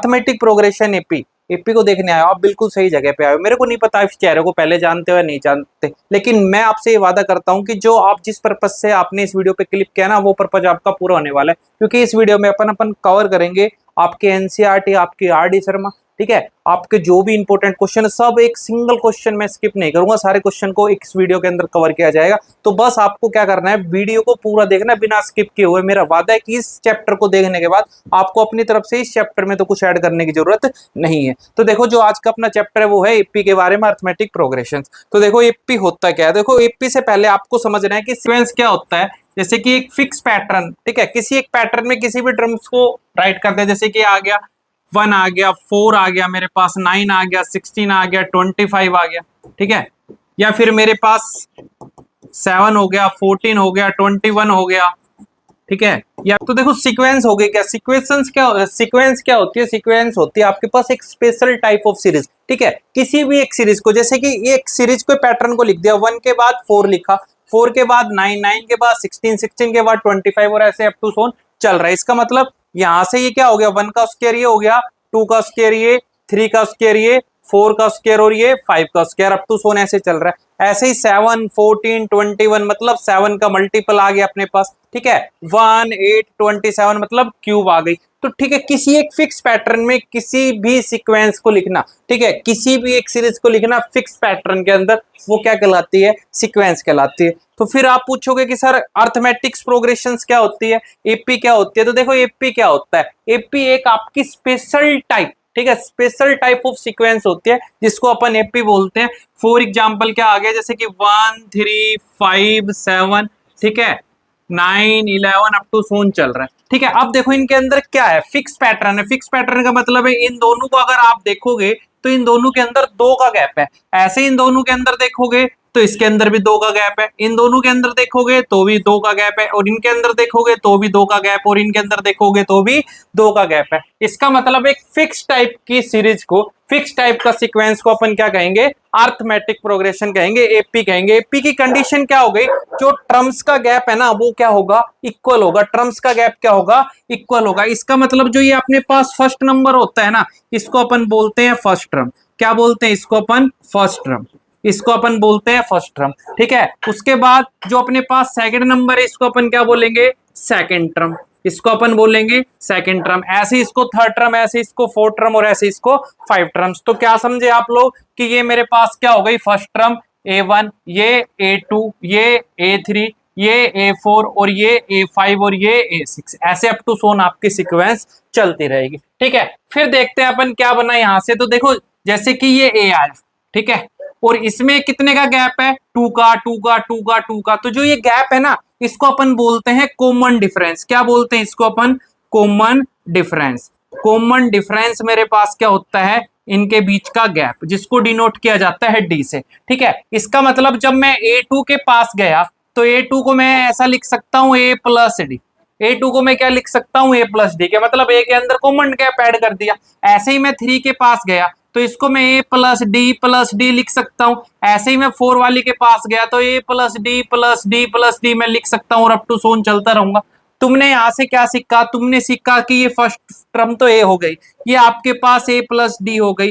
Arithmetic progression AP, AP को देखने आए हो आप, बिल्कुल सही जगह पे आए हो। मेरे को नहीं पता इस चेहरे को पहले जानते हो या नहीं जानते, लेकिन मैं आपसे ये वादा करता हूँ कि जो आप जिस पर्पज से आपने इस वीडियो पे क्लिक किया ना, वो पर्पज आपका पूरा होने वाला है। क्योंकि इस वीडियो में अपन कवर करेंगे आपके एनसीईआरटी, आपकी आरडी शर्मा, ठीक है, आपके जो भी इंपॉर्टेंट क्वेश्चन है सब एक सिंगल क्वेश्चन में स्किप नहीं करूंगा, सारे क्वेश्चन को एक वीडियो के अंदर कवर किया जाएगा। तो बस आपको क्या करना है, वीडियो को पूरा देखना बिना स्किप किए हुए। मेरा वादा है कि इस चैप्टर को देखने के बाद आपको अपनी तरफ से इस चैप्टर में तो कुछ ऐड करने की जरूरत नहीं है। तो देखो जो आज का अपना चैप्टर है वो है एपी के बारे में, अर्थमेटिक प्रोग्रेशन। तो देखो एपी होता क्या है, देखो एपी से पहले आपको समझना है कि सीक्वेंस क्या होता है। जैसे कि एक फिक्स पैटर्न, ठीक है, किसी एक पैटर्न में किसी भी टर्म्स को राइट करते हैं। जैसे कि आ गया 1 आ गया, 4 आ गया, मेरे पास 9 आ गया, 16 आ गया, 25 आ गया, ठीक है, या फिर मेरे पास 7 हो गया, 14 हो गया, 21 हो गया, ठीक है। या तो देखो सीक्वेंस हो गई क्या, सीक्वेंस क्या होती है, सीक्वेंस होती है आपके पास एक स्पेशल टाइप ऑफ सीरीज, ठीक है। किसी भी एक सीरीज को, जैसे कि एक सीरीज को पैटर्न को लिख दिया, 1 के बाद 4 लिखा, 4 के बाद 9, 9 के बाद 16, 16 के बाद 25 और ऐसे अप टू सोन चल रहा है। इसका मतलब यहां से ये क्या हो गया, 1 का स्क्वायर ये हो गया, 2 का स्क्वायर ये, 3 का स्क्वायर ये, 4 का स्क्वायर और ये 5 का स्क्वायर, अप टू सोन ऐसे चल रहा है। ऐसे ही 7, 14, 21 मतलब 7 का मल्टीपल आ गया अपने पास, ठीक है, 1, 8, 27 मतलब क्यूब आ गई। तो ठीक है, किसी एक फिक्स पैटर्न में किसी भी सीक्वेंस को लिखना, ठीक है, किसी भी एक सीरीज को लिखना फिक्स पैटर्न के अंदर, वो क्या कहलाती है, सीक्वेंस कहलाती है। तो फिर आप पूछोगे कि सर अर्थमेटिक्स प्रोग्रेशंस क्या होती है, एपी क्या होती है। तो देखो एपी क्या होता है, एपी एक आपकी स्पेशल टाइप, ठीक है, स्पेशल टाइप ऑफ सीक्वेंस होती है जिसको अपन एपी बोलते हैं। फॉर एग्जांपल क्या आ गया, जैसे कि 1, 3, 5, 7, ठीक है, 9, 11 अप टू सोन चल रहा है, ठीक है। अब देखो इनके अंदर क्या है, फिक्स पैटर्न है। फिक्स पैटर्न का मतलब है इन दोनों को अगर आप देखोगे तो इन दोनों के अंदर 2 का गैप है। ऐसे इन दोनों के अंदर देखोगे तो इसके अंदर भी 2 का गैप है, इन दोनों के अंदर देखोगे तो भी 2 का गैप है, और इनके अंदर देखोगे तो भी 2 का गैप, और इनके अंदर देखोगे तो भी 2 का गैप है। इसका मतलब एक फिक्स टाइप की सीरीज को, फिक्स टाइप का सीक्वेंस को अपन क्या कहेंगे, अर्थमेटिक प्रोग्रेशन कहेंगे, एपी कहेंगे। एपी की कंडीशन क्या हो गई, जो टर्म्स का गैप है ना वो क्या होगा, इक्वल होगा। टर्म्स का गैप क्या होगा, इक्वल होगा। इसका मतलब जो ये अपने पास फर्स्ट नंबर होता है ना, इसको अपन बोलते हैं फर्स्ट टर्म। क्या बोलते हैं इसको अपन, फर्स्ट टर्म, इसको अपन बोलते हैं फर्स्ट टर्म, ठीक है। उसके बाद जो अपने पास सेकंड नंबर है इसको अपन क्या बोलेंगे, सेकंड टर्म, इसको अपन बोलेंगे सेकंड टर्म। ऐसे इसको थर्ड टर्म, ऐसे इसको फोर्थ टर्म, और ऐसे इसको 5 टर्म्स। तो क्या समझे आप लोग कि ये मेरे पास क्या हो गई, फर्स्ट टर्म A1, ये A2, ये A3, ये A4 और ये A5 और ये A6, ऐसे अप टू सोन आपकी सीक्वेंस चलती रहेगी, ठीक है। फिर देखते हैं अपन क्या बना यहां से। तो देखो जैसे कि ये A आया, ठीक है, और इसमें कितने का गैप है, 2 का, 2 का, 2 का, 2 का। तो जो ये गैप है ना इसको अपन बोलते हैं कॉमन डिफरेंस। क्या बोलते हैं इसको अपन, कॉमन डिफरेंस। कॉमन डिफरेंस मेरे पास क्या होता है, इनके बीच का गैप, जिसको डिनोट किया जाता है डी से, ठीक है। इसका मतलब जब मैं A2 के पास गया तो A2 को मैं ऐसा लिख सकता हूं A प्लस डी। A2 को मैं क्या लिख सकता हूं, A प्लस डी, के मतलब A के अंदर कॉमन गैप ऐड कर दिया। ऐसे ही मैं 3 के पास गया तो इसको मैं A प्लस डी लिख सकता हूं। ऐसे ही मैं 4 वाली के पास गया तो A प्लस डी मैं लिख सकता हूं, और अप टू सोन चलता रहूंगा। तुमने यहाँ से क्या सीखा, तुमने सीखा कि ये फर्स्ट टर्म तो A हो गई, ये आपके पास A प्लस डी हो गई,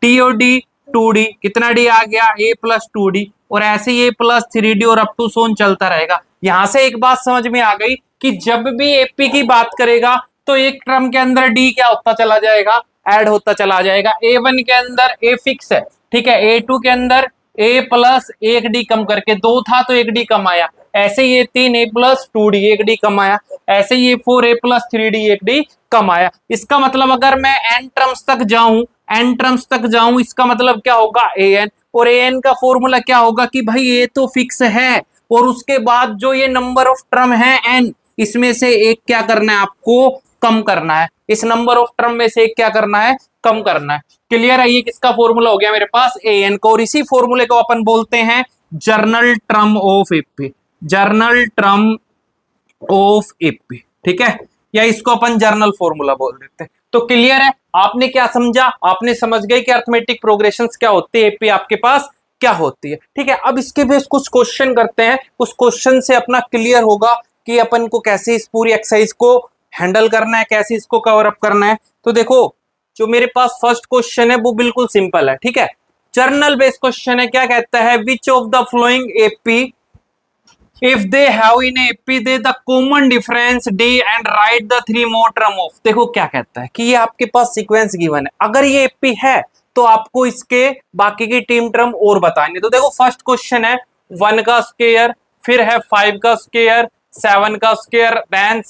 डी और डी 2D, कितना डी आ गया, A प्लस 2D, और ऐसे ही A प्लस 3D और अप टू सोन चलता रहेगा। यहां से एक बात समझ में आ गई कि जब भी एपी की बात करेगा तो एक टर्म के अंदर डी क्या होता चला जाएगा, ऐड होता चला जाएगा। A1 के अंदर A फिक्स है, ठीक है, A2 के अंदर A प्लस 1 डी कम करके 2 था तो 1 डी कम आया, ऐसे ये 3 A प्लस 2D 1 डी कम आया, ऐसे ये 4 A प्लस 3D 1 डी कम आया। इसका मतलब अगर मैं n टर्म्स तक जाऊं, n टर्म्स तक जाऊं, इसका मतलब क्या होगा, an, और an का फॉर्मूला क्या होगा कि भाई ये तो फिक्स है, और उसके बाद जो ये नंबर ऑफ टर्म है n, इसमें से एक क्या करना है आपको, कम करना है। इस नंबर ऑफ टर्म में से एक क्या करना है, कम करना है। क्लियर है, ये किसका फॉर्मूला हो गया मेरे पास, an को, और इसी फॉर्मूले को अपन बोलते हैं journal term of AP, journal term of AP, ठीक है, या इसको अपन जर्नल फॉर्मूला बोल देते हैं। तो क्लियर है, आपने क्या समझा, आपने समझ गए कि अर्थमेटिक प्रोग्रेशंस क्या होती है, एपी आपके पास क्या होती है, ठीक है। अब इसके बेस कुछ क्वेश्चन करते हैं, उस क्वेश्चन से अपना क्लियर होगा कि अपन को कैसे इस पूरी एक्सरसाइज को हैंडल करना है, कैसे इसको कवर अप करना है। तो देखो जो मेरे पास फर्स्ट क्वेश्चन है वो बिल्कुल सिंपल है, ठीक है। जर्नल बेस्ड क्वेश्चन है, क्या कहता है, which of the flowing AP if they have in AP they the common difference D and right the three more term of. देखो क्या कहता है कि ये आपके पास सीक्वेंस गिवन है, अगर ये एपी है तो आपको इसके बाकी की टीम टर्म और बताएंगे। तो देखो फर्स्ट क्वेश्चन है 1 का स्क्वायर, फिर है 5 का स्क्वायर, 7 का स्क्वायर, देन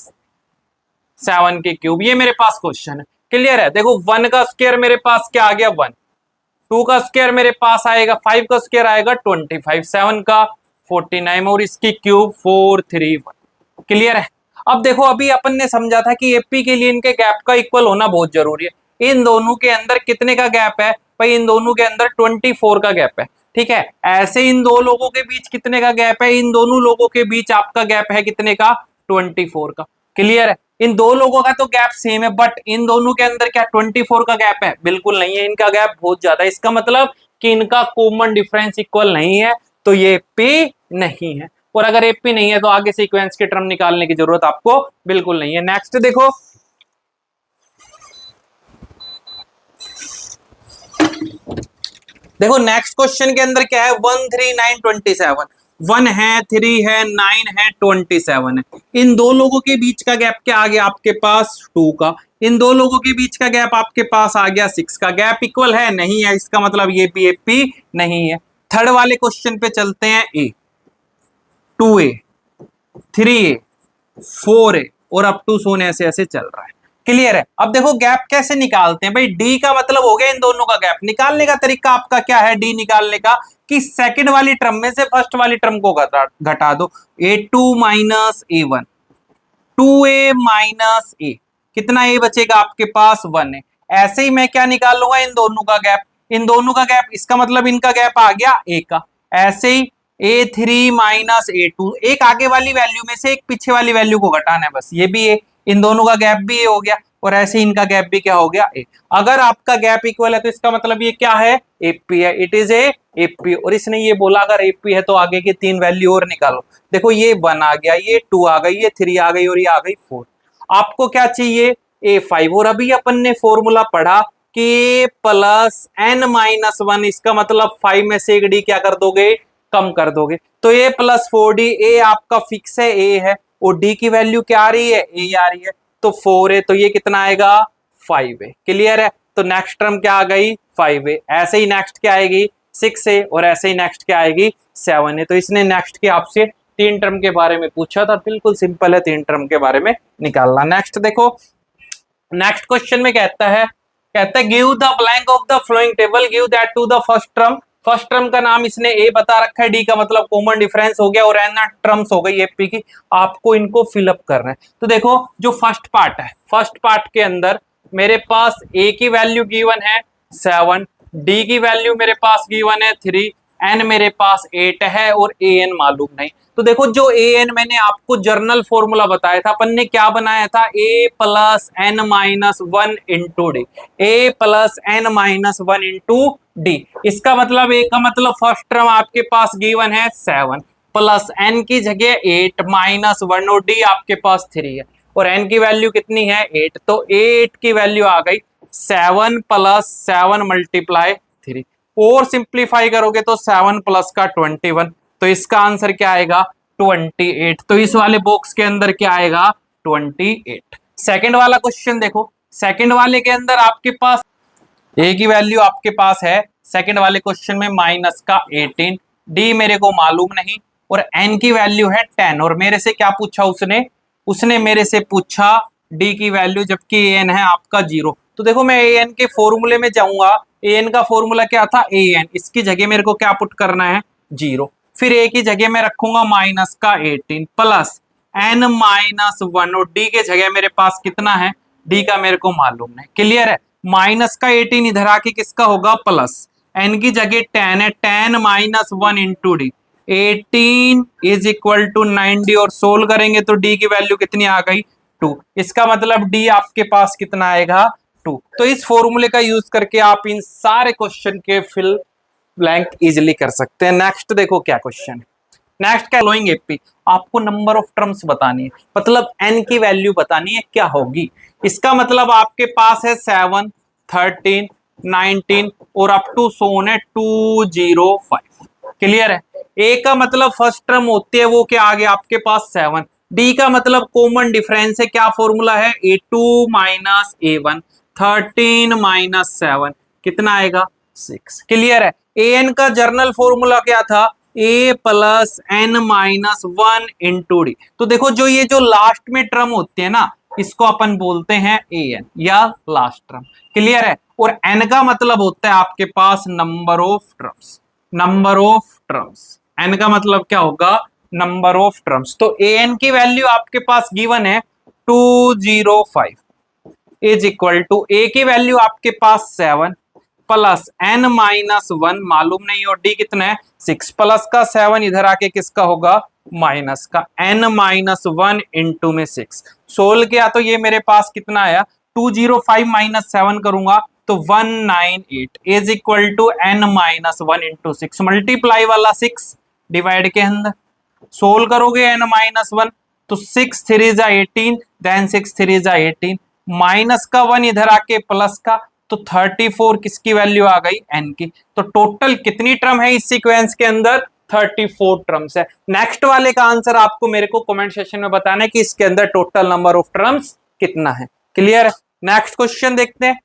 7 के क्यूब, ये मेरे पास क्वेश्चन है, क्लियर है। देखो 1 का स्क्वायर मेरे पास क्या आ गया 1, 2 का स्क्वायर मेरे पास आएगा 5 का स्क्वायर आएगा 25, 7 का 49 और इसकी क्यूब 431, क्लियर है। अब देखो अभी अपन ने समझा था कि एपी के लिए इनके गैप का इक्वल होना बहुत जरूरी है। इन दोनों के अंदर कितने का गैप है भाई, इन दोनों के अंदर 24 का गैप है, ठीक है। ऐसे इन दो लोगों के बीच कितने का गैप है, इन दोनों लोगों के बीच आपका गैप है कितने का, 24 का, क्लियर है। इन दो लोगों का तो गैप सेम है, बट इन दोनों के अंदर क्या 24 का गैप है, बिल्कुल नहीं है, इनका गैप बहुत ज्यादा है। इसका मतलब कि इनका कॉमन डिफरेंस इक्वल नहीं है, तो ये पी नहीं है। और अगर एपी नहीं है तो आगे सीक्वेंस के टर्म निकालने की जरूरत आपको बिल्कुल नहीं है। नेक्स्ट देखो, देखो नेक्स्ट क्वेश्चन के अंदर क्या है, 1 3 9 27, 1 है, 3 है, 9 है, 27 है। इन दो लोगों के बीच का गैप क्या आ गया आपके पास 2 का, इन दो लोगों के बीच का गैप आपके पास आ गया 6 का। गैप इक्वल है नहीं है, इसका मतलब ये भी एपी नहीं है। थर्ड वाले क्वेश्चन पे चलते हैं, ए 2a 3a 4a और अप टू सोन ऐसे ऐसे चल रहा है, क्लियर है। अब देखो गैप कैसे निकालते हैं भाई, डी का मतलब हो गया इन दोनों का गैप। निकालने का तरीका आपका क्या है डी निकालने का, कि सेकंड वाली टर्म में से फर्स्ट वाली टर्म को घटा दो, a2 minus a1, 2a minus a, कितना a बचेगा आपके पास 1 है। ऐसे ही मैं क्या निकाल लूंगा, इन दोनों का गैप, इन दोनों का गैप, इसका मतलब इनका गैप आ गया a का। ऐसे ही a3 माइनस a2, एक आगे वाली वैल्यू में से एक पीछे वाली वैल्यू को घटाना है बस, ये भी a, इन दोनों का गैप भी a हो गया, और ऐसे ही इनका गैप भी क्या हो गया a। अगर आपका गैप इक्वल है तो इसका मतलब ये क्या है, एपी है, इट इज ए एपी। और इसने ये बोला अगर एपी है तो आगे की 3 वैल्यू और निकालो। देखो ये 1 आ गया, ये 2 आ गई, ये 3 आ गई और ये आ गई 4। आपको क्या चाहिए, a5। और अभी अपन ने फॉर्मूला पढ़ा कि प्लस n माइनस 1, इसका मतलब 5 में से एक डी क्या कर दोगे, कम कर दोगे। तो a प्लस 4d, a आपका फिक्स है a है, और d की वैल्यू क्या आ रही है, a आ रही है, तो 4 है, तो ये कितना आएगा 5 है, क्लियर है। तो नेक्स्ट टर्म क्या आ गई 5 है। ऐसे ही नेक्स्ट क्या आएगी 6 है, और ऐसे ही नेक्स्ट क्या आएगी 7 है। तो इसने नेक्स्ट के आपसे 3 टर्म के बारे में पूछा था, बिल्कुल सिंपल है 3 टर्म के बारे में निकालना। नेक्स्ट देखो, नेक्स्ट क्वेश्चन में कहता है give the blank of the following table, give that to the first term. First term का नाम इसने ए बता रखा है, डी का मतलब कॉमन डिफरेंस हो गया, और एन टर्म्स हो गई एपी की। आपको इनको फिलअप करना है। तो देखो जो फर्स्ट पार्ट है, फर्स्ट पार्ट के अंदर मेरे पास ए की वैल्यू गिवन है 7, डी की वैल्यू मेरे पास गिवन है 3, एन मेरे पास 8 है, और ए एन मालूम नहीं। तो देखो जो ए एन मैंने आपको जर्नल फॉर्मूला बताया था, अपन ने क्या बनाया था, A plus N minus 1 into D, A plus N minus 1 into D. इसका मतलब ए का मतलब फर्स्ट टर्म आपके पास गिवन है 7, प्लस एन की जगह 8 माइनस 1 और डी आपके पास 3 है, और एन की वैल्यू कितनी है 8, तो 8 की वैल्यू आ गई 7 प्लस 7 मल्टीप्लाई 3, और सिंप्लीफाई करोगे तो 7 प्लस का 21, तो इसका आंसर क्या आएगा 28। तो इस वाले बॉक्स के अंदर क्या आएगा 28। सेकंड वाला क्वेश्चन देखो, सेकंड वाले के अंदर आपके पास ए की वैल्यू आपके पास है सेकंड वाले क्वेश्चन में माइनस का 18, डी मेरे को मालूम नहीं, और एन की वैल्यू है 10, और मेरे से क्या पूछा उसने मेरे से पूछा डी की वैल्यू, जबकि एन है आपका 0। तो देखो मैं ए एन के फॉर्मूले में जाऊंगा, ए एन का फॉर्मूला क्या था ए एन, इसकी जगह मेरे को क्या पुट करना है 0, फिर ए की जगह में रखूंगा माइनस का 18 प्लस एन माइनस 1, और डी के जगह मेरे पास कितना है, डी का मेरे को मालूम नहीं, क्लियर है। माइनस का 18 इधर आके किसका होगा प्लस, एन की जगह 10 है, 10 minus 1 into D, 18 is equal to 90, और सोल्व करेंगे तो डी की वैल्यू कितनी आ गई 2। इसका मतलब डी आपके पास कितना आएगा 2। तो इस फॉर्मूले का यूज करके आप इन सारे क्वेश्चन के फिल ब्लैंक इजिली कर सकते हैं। नेक्स्ट देखो क्या क्वेश्चन है, नेक्स्ट क्या फ्लोइंग एपी, आपको नंबर ऑफ टर्म्स बतानी है, मतलब एन की वैल्यू बतानी है क्या होगी। इसका मतलब आपके पास है 7, 13, 19 और अप टू सोन है 205। क्लियर है। ए का मतलब फर्स्ट टर्म होती है वो क्या आ गया आपके पास 7। डी का मतलब कॉमन डिफरेंस है, क्या फॉर्मूला है A2 माइनस A1, 13 माइनस 7 कितना आएगा 6। क्लियर है। एन का जर्नल फॉर्मूला क्या था A plus N minus 1 into d. तो देखो जो ये जो लास्ट में टर्म होती है ना इसको अपन बोलते हैं एन या लास्ट टर्म। क्लियर है। और एन का मतलब होता है आपके पास number of terms, number of terms. N का मतलब क्या होगा नंबर ऑफ टर्म्स। तो एन की वैल्यू आपके पास गिवन है 205 इज इक्वल टू ए की वैल्यू आपके पास 7 प्लस एन माइनस 1 मालूम नहीं और डी कितना है 6 प्लस का 7 इधर आके किसका होगा माइनस का एन माइनस 1 इंटू में 6। सोल्व किया तो ये मेरे पास कितना आया 205 माइनस 7 करूंगा तो 198 is equal to n minus 1 into 6 multiply वाला 6 डिवाइड के अंदर सोल्व करोगे एन माइनस 1 तो 6 3 जा 18 देन 6 3 जा 18 माइनस का 1 इधर आके प्लस का तो 34 किसकी वैल्यू आ गई एन की। तो टोटल कितनी टर्म है इस सीक्वेंस के अंदर 34 टर्म्स है। नेक्स्ट वाले का आंसर आपको मेरे को कमेंट सेक्शन में बताना है कि इसके अंदर टोटल नंबर ऑफ टर्म्स कितना है। क्लियर है। नेक्स्ट क्वेश्चन देखते हैं।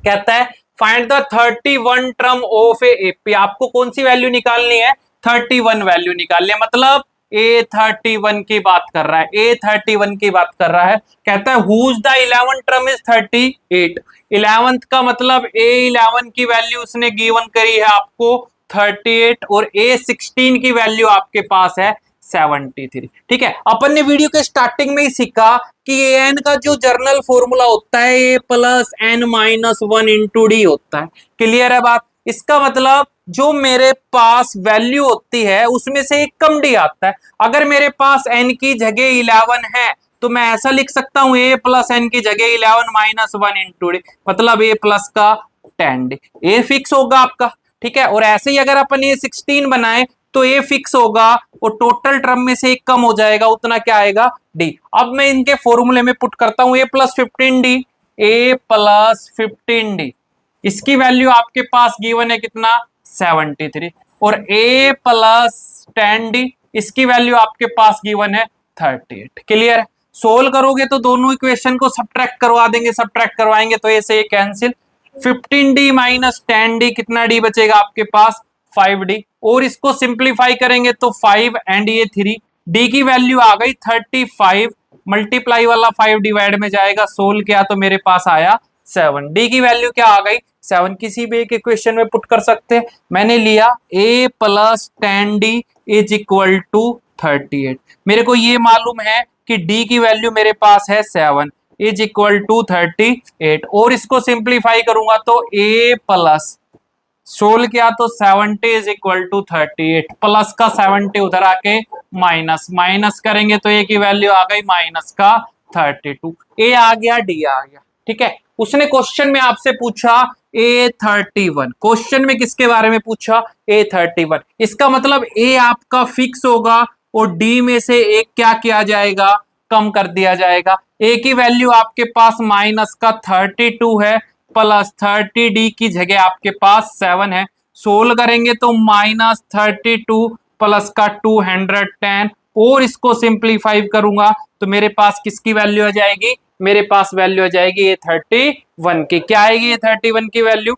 कहता है find the 31 term of A AP. आपको कौन सी वैल्यू निकालनी है 31 वैल्यू निकालनी है। मतलब A31 की बात कर रहा है, A31 की बात कर रहा है। कहता है whose the 11 term is 38। 11th का मतलब A11 की वैल्यू उसने गिवन करी है आपको 38 और A16 की वैल्यू आपके पास है 73। ठीक है। अपन ने वीडियो के स्टार्टिंग में ही सीखा कि एन का जो जर्नल फॉर्मूला होता है A plus N minus 1 into D होता है। क्लियर है बात। इसका मतलब जो मेरे पास वैल्यू होती है उसमें से एक कम डी आता है। अगर मेरे पास एन की जगह 11 है तो मैं ऐसा लिख सकता हूं ए प्लस एन की जगह 11 माइनस 1 इंटू डी मतलब ए प्लस का 10 डी। ए फिक्स होगा आपका। ठीक है। और ऐसे ही अगर अपन ए 16 बनाए तो ए फिक्स होगा और टोटल टर्म में से एक कम हो जाएगा उतना क्या आएगा डी। अब मैं इनके फॉर्मूले में पुट करता हूं ए plus 15 D, A plus 15 D इसकी वैल्यू आपके पास गिवन है कितना 73 और a प्लस 10 डी इसकी वैल्यू आपके पास गिवन है 38। क्लियर है। सोल्व करोगे तो दोनों इक्वेशन को सब्ट्रैक्ट करवा देंगे, सब्ट्रैक्ट करवाएंगे तो ए से ये कैंसिल 15d माइनस 10d कितना डी बचेगा आपके पास 5d और इसको सिंप्लीफाई करेंगे तो 5 एंड ये 3 डी की वैल्यू आ गई 35 मल्टीप्लाई वाला 5 डिवाइड में जाएगा सोल्व किया तो मेरे पास आया 7। डी की वैल्यू क्या आ गई 7। किसी भी एक इक्वेशन में पुट कर सकते हैं। मैंने लिया a plus 10d is equal to 38। मेरे को ये मालूम है कि d की वैल्यू मेरे पास है 7 इज इक्वल टू 38 और इसको सिंप्लीफाई करूंगा तो a प्लस सोल्व किया तो 70 इज इक्वल टू 38 प्लस का 70 उधर आके माइनस माइनस करेंगे तो a की वैल्यू आ गई माइनस का 32। a आ गया d आ गया। ठीक है। उसने क्वेश्चन में आपसे पूछा A31। क्वेश्चन में किसके बारे में पूछा A31। इसका मतलब A आपका फिक्स होगा और D में से एक क्या किया जाएगा कम कर दिया जाएगा। A की वैल्यू आपके पास माइनस का 32 है प्लस 30D की जगह आपके पास 7 है। सोल्व करेंगे तो माइनस 32 प्लस का 210 और इसको सिंप्लीफाई करूंगा तो मेरे पास किसकी वैल्यू आ जाएगी मेरे पास वैल्यू आ जाएगी A31 की। क्या आएगी A31 की वैल्यू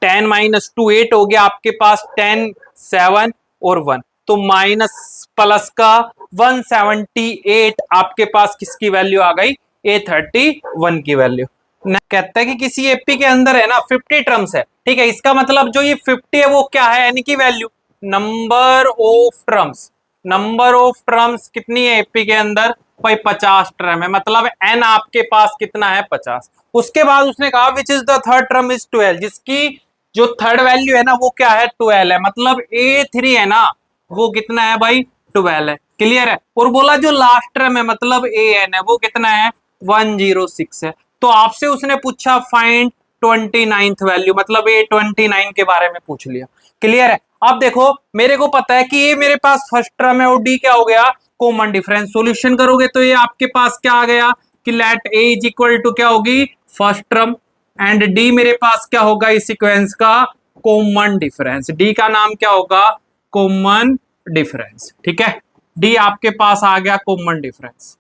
10 माइनस 2 8 हो गया आपके पास 10 7 और 1 तो माइनस प्लस का 178 आपके पास किसकी वैल्यू आ गई A31 की वैल्यू। कहता है कि किसी एपी के अंदर है ना 50 टर्म्स है। ठीक है। इसका मतलब जो ये 50 है वो क्या है एन की value number of terms. Number of terms कितनी है एपी के अंदर भाई 50 टर्म है मतलब एन आपके पास कितना है 50। उसके बाद उसने कहा which is the third term is 12 जिसकी जो थर्ड वैल्यू है ना वो क्या है 12 है मतलब A3 है ना वो कितना है भाई 12 है। क्लियर है। और बोला जो लास्ट टर्म है मतलब AN है वो कितना है 106 है। तो आपसे उसने पूछा फाइंड 29th वैल्यू मतलब A29 के बारे में पूछ लिया। क्लियर है। अब देखो मेरे को पता है कि ये मेरे पास फर्स्ट टर्म है और डी क्या हो गया कॉमन डिफरेंस। सॉल्यूशन करोगे तो ये आपके पास क्या आ गया कि let a is equal to क्या होगी फर्स्ट टर्म एंड डी मेरे पास क्या होगा इस सीक्वेंस का कॉमन डिफरेंस। डी का नाम क्या होगा कॉमन डिफरेंस। ठीक है, डी आपके पास आ गया कॉमन डिफरेंस।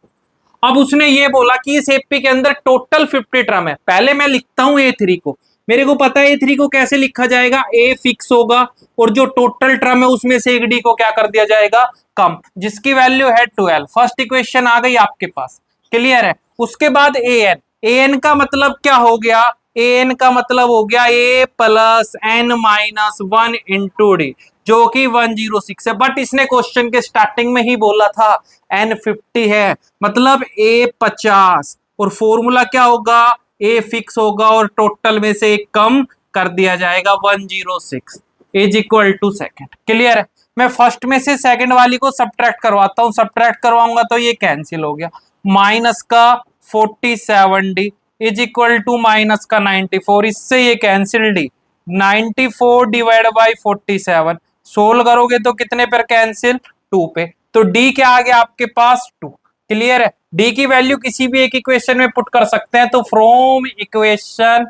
अब उसने ये बोला कि इस एपी के अंदर टोटल 50 टर्म है। पहले मैं लिखता हूं A3 को, मेरे को पता है A3 को कैसे लिखा जाएगा, ए फिक्स होगा और जो टोटल टर्म है उसमें से एक डी को क्या कर दिया जाएगा कम, जिसकी वैल्यू है 12। फर्स्ट इक्वेशन आ गई आपके पास, क्लियर है। उसके बाद एन, एन का मतलब क्या हो गया, एन का मतलब हो गया A plus N minus 1 into D, जो कि 106 है। बट इसने क्वेश्चन के स्टार्टिंग में ही बोला था एन 50 है, मतलब ए 50 और फॉर्मूला क्या होगा ए फिक्स होगा और टोटल में से एक कम कर दिया जाएगा 106 is equal to second. Clear है। मैं फर्स्ट में से सेकंड वाली को सब्ट्रैक्ट करवाता हूं, सब्ट्रैक्ट करवाऊंगा तो ये कैंसिल हो गया, माइनस का 47d is equal to minus का 94, इससे ये cancel D 94 divide by 47, solve करोगे तो कितने पर कैंसिल 2 पे, तो डी क्या आ गया आपके पास 2। क्लियर है। डी की वैल्यू किसी भी एक इक्वेशन में पुट कर सकते हैं, तो फ्रॉम इक्वेशन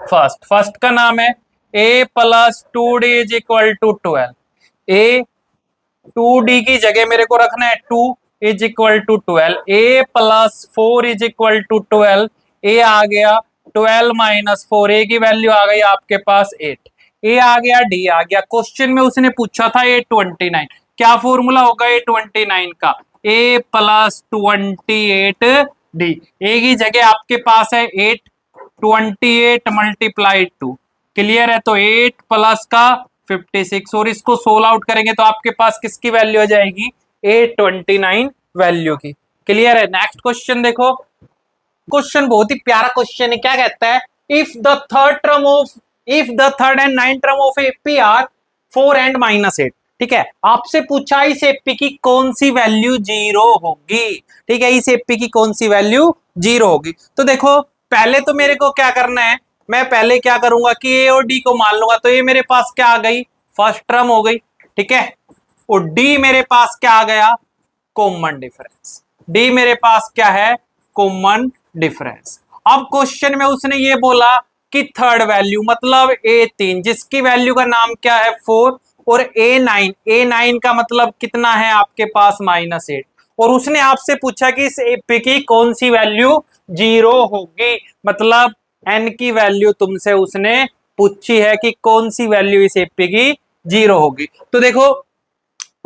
फर्स्ट, फर्स्ट का नाम है a plus 2d is equal to 12, a 2d की जगह मेरे को रखना है 2 is equal to 12, a plus 4 is equal to 12, a आ गया 12 माइनस 4, a की वैल्यू आ गई आपके पास 8, a आ गया, d आ गया। क्वेश्चन में उसने पूछा था A29, क्या फॉर्मूला होगा A29 का, a प्लस 28d, a की जगह आपके पास है 8, 28 मल्टीप्लाई 2, क्लियर है। तो 8 प्लस का 56 और इसको सोल्व आउट करेंगे तो आपके पास किसकी वैल्यू आ जाएगी A29 वैल्यू की। क्लियर है। नेक्स्ट क्वेश्चन देखो, क्वेश्चन बहुत ही प्यारा क्वेश्चन है। क्या कहता है, if the third and ninth term of AP are 4 and -8। ठीक है, आपसे पूछा इस एपी की कौन सी वैल्यू 0 होगी। ठीक है, इस एपी की कौन सी वैल्यू 0 होगी। तो देखो पहले तो मेरे को क्या करना है, मैं पहले क्या करूंगा कि ए और डी को मान लूंगा, तो ये मेरे पास क्या आ गई फर्स्ट टर्म हो गई। ठीक है, और डी मेरे पास क्या आ गया कॉमन डिफरेंस, डी मेरे पास क्या है कॉमन डिफरेंस। अब क्वेश्चन में उसने ये बोला कि थर्ड वैल्यू मतलब A3 जिसकी वैल्यू का नाम क्या है 4 और A9, A9 का मतलब कितना है आपके पास -8, और उसने आपसे पूछा कि इस एपी की कौन सी वैल्यू 0 होगी, मतलब n की वैल्यू तुमसे उसने पूछी है कि कौन सी वैल्यू इस एपी की 0 होगी। तो देखो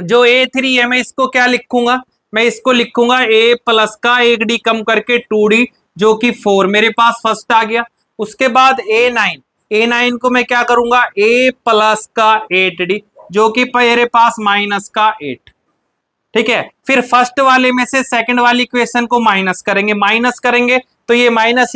जो A3 है मैं इसको क्या लिखूंगा, मैं इसको लिखूंगा a प्लस का 1d कम करके 2d जो कि 4 मेरे पास फर्स्ट आ गया। उसके बाद A9, A9 को मैं क्या करूंगा a प्लस का 8d जो कि मेरे पास माइनस का 8। ठीक है, फिर फर्स्ट वाले में से सेकंड वाली इक्वेशन को माइनस करेंगे तो ये माइनस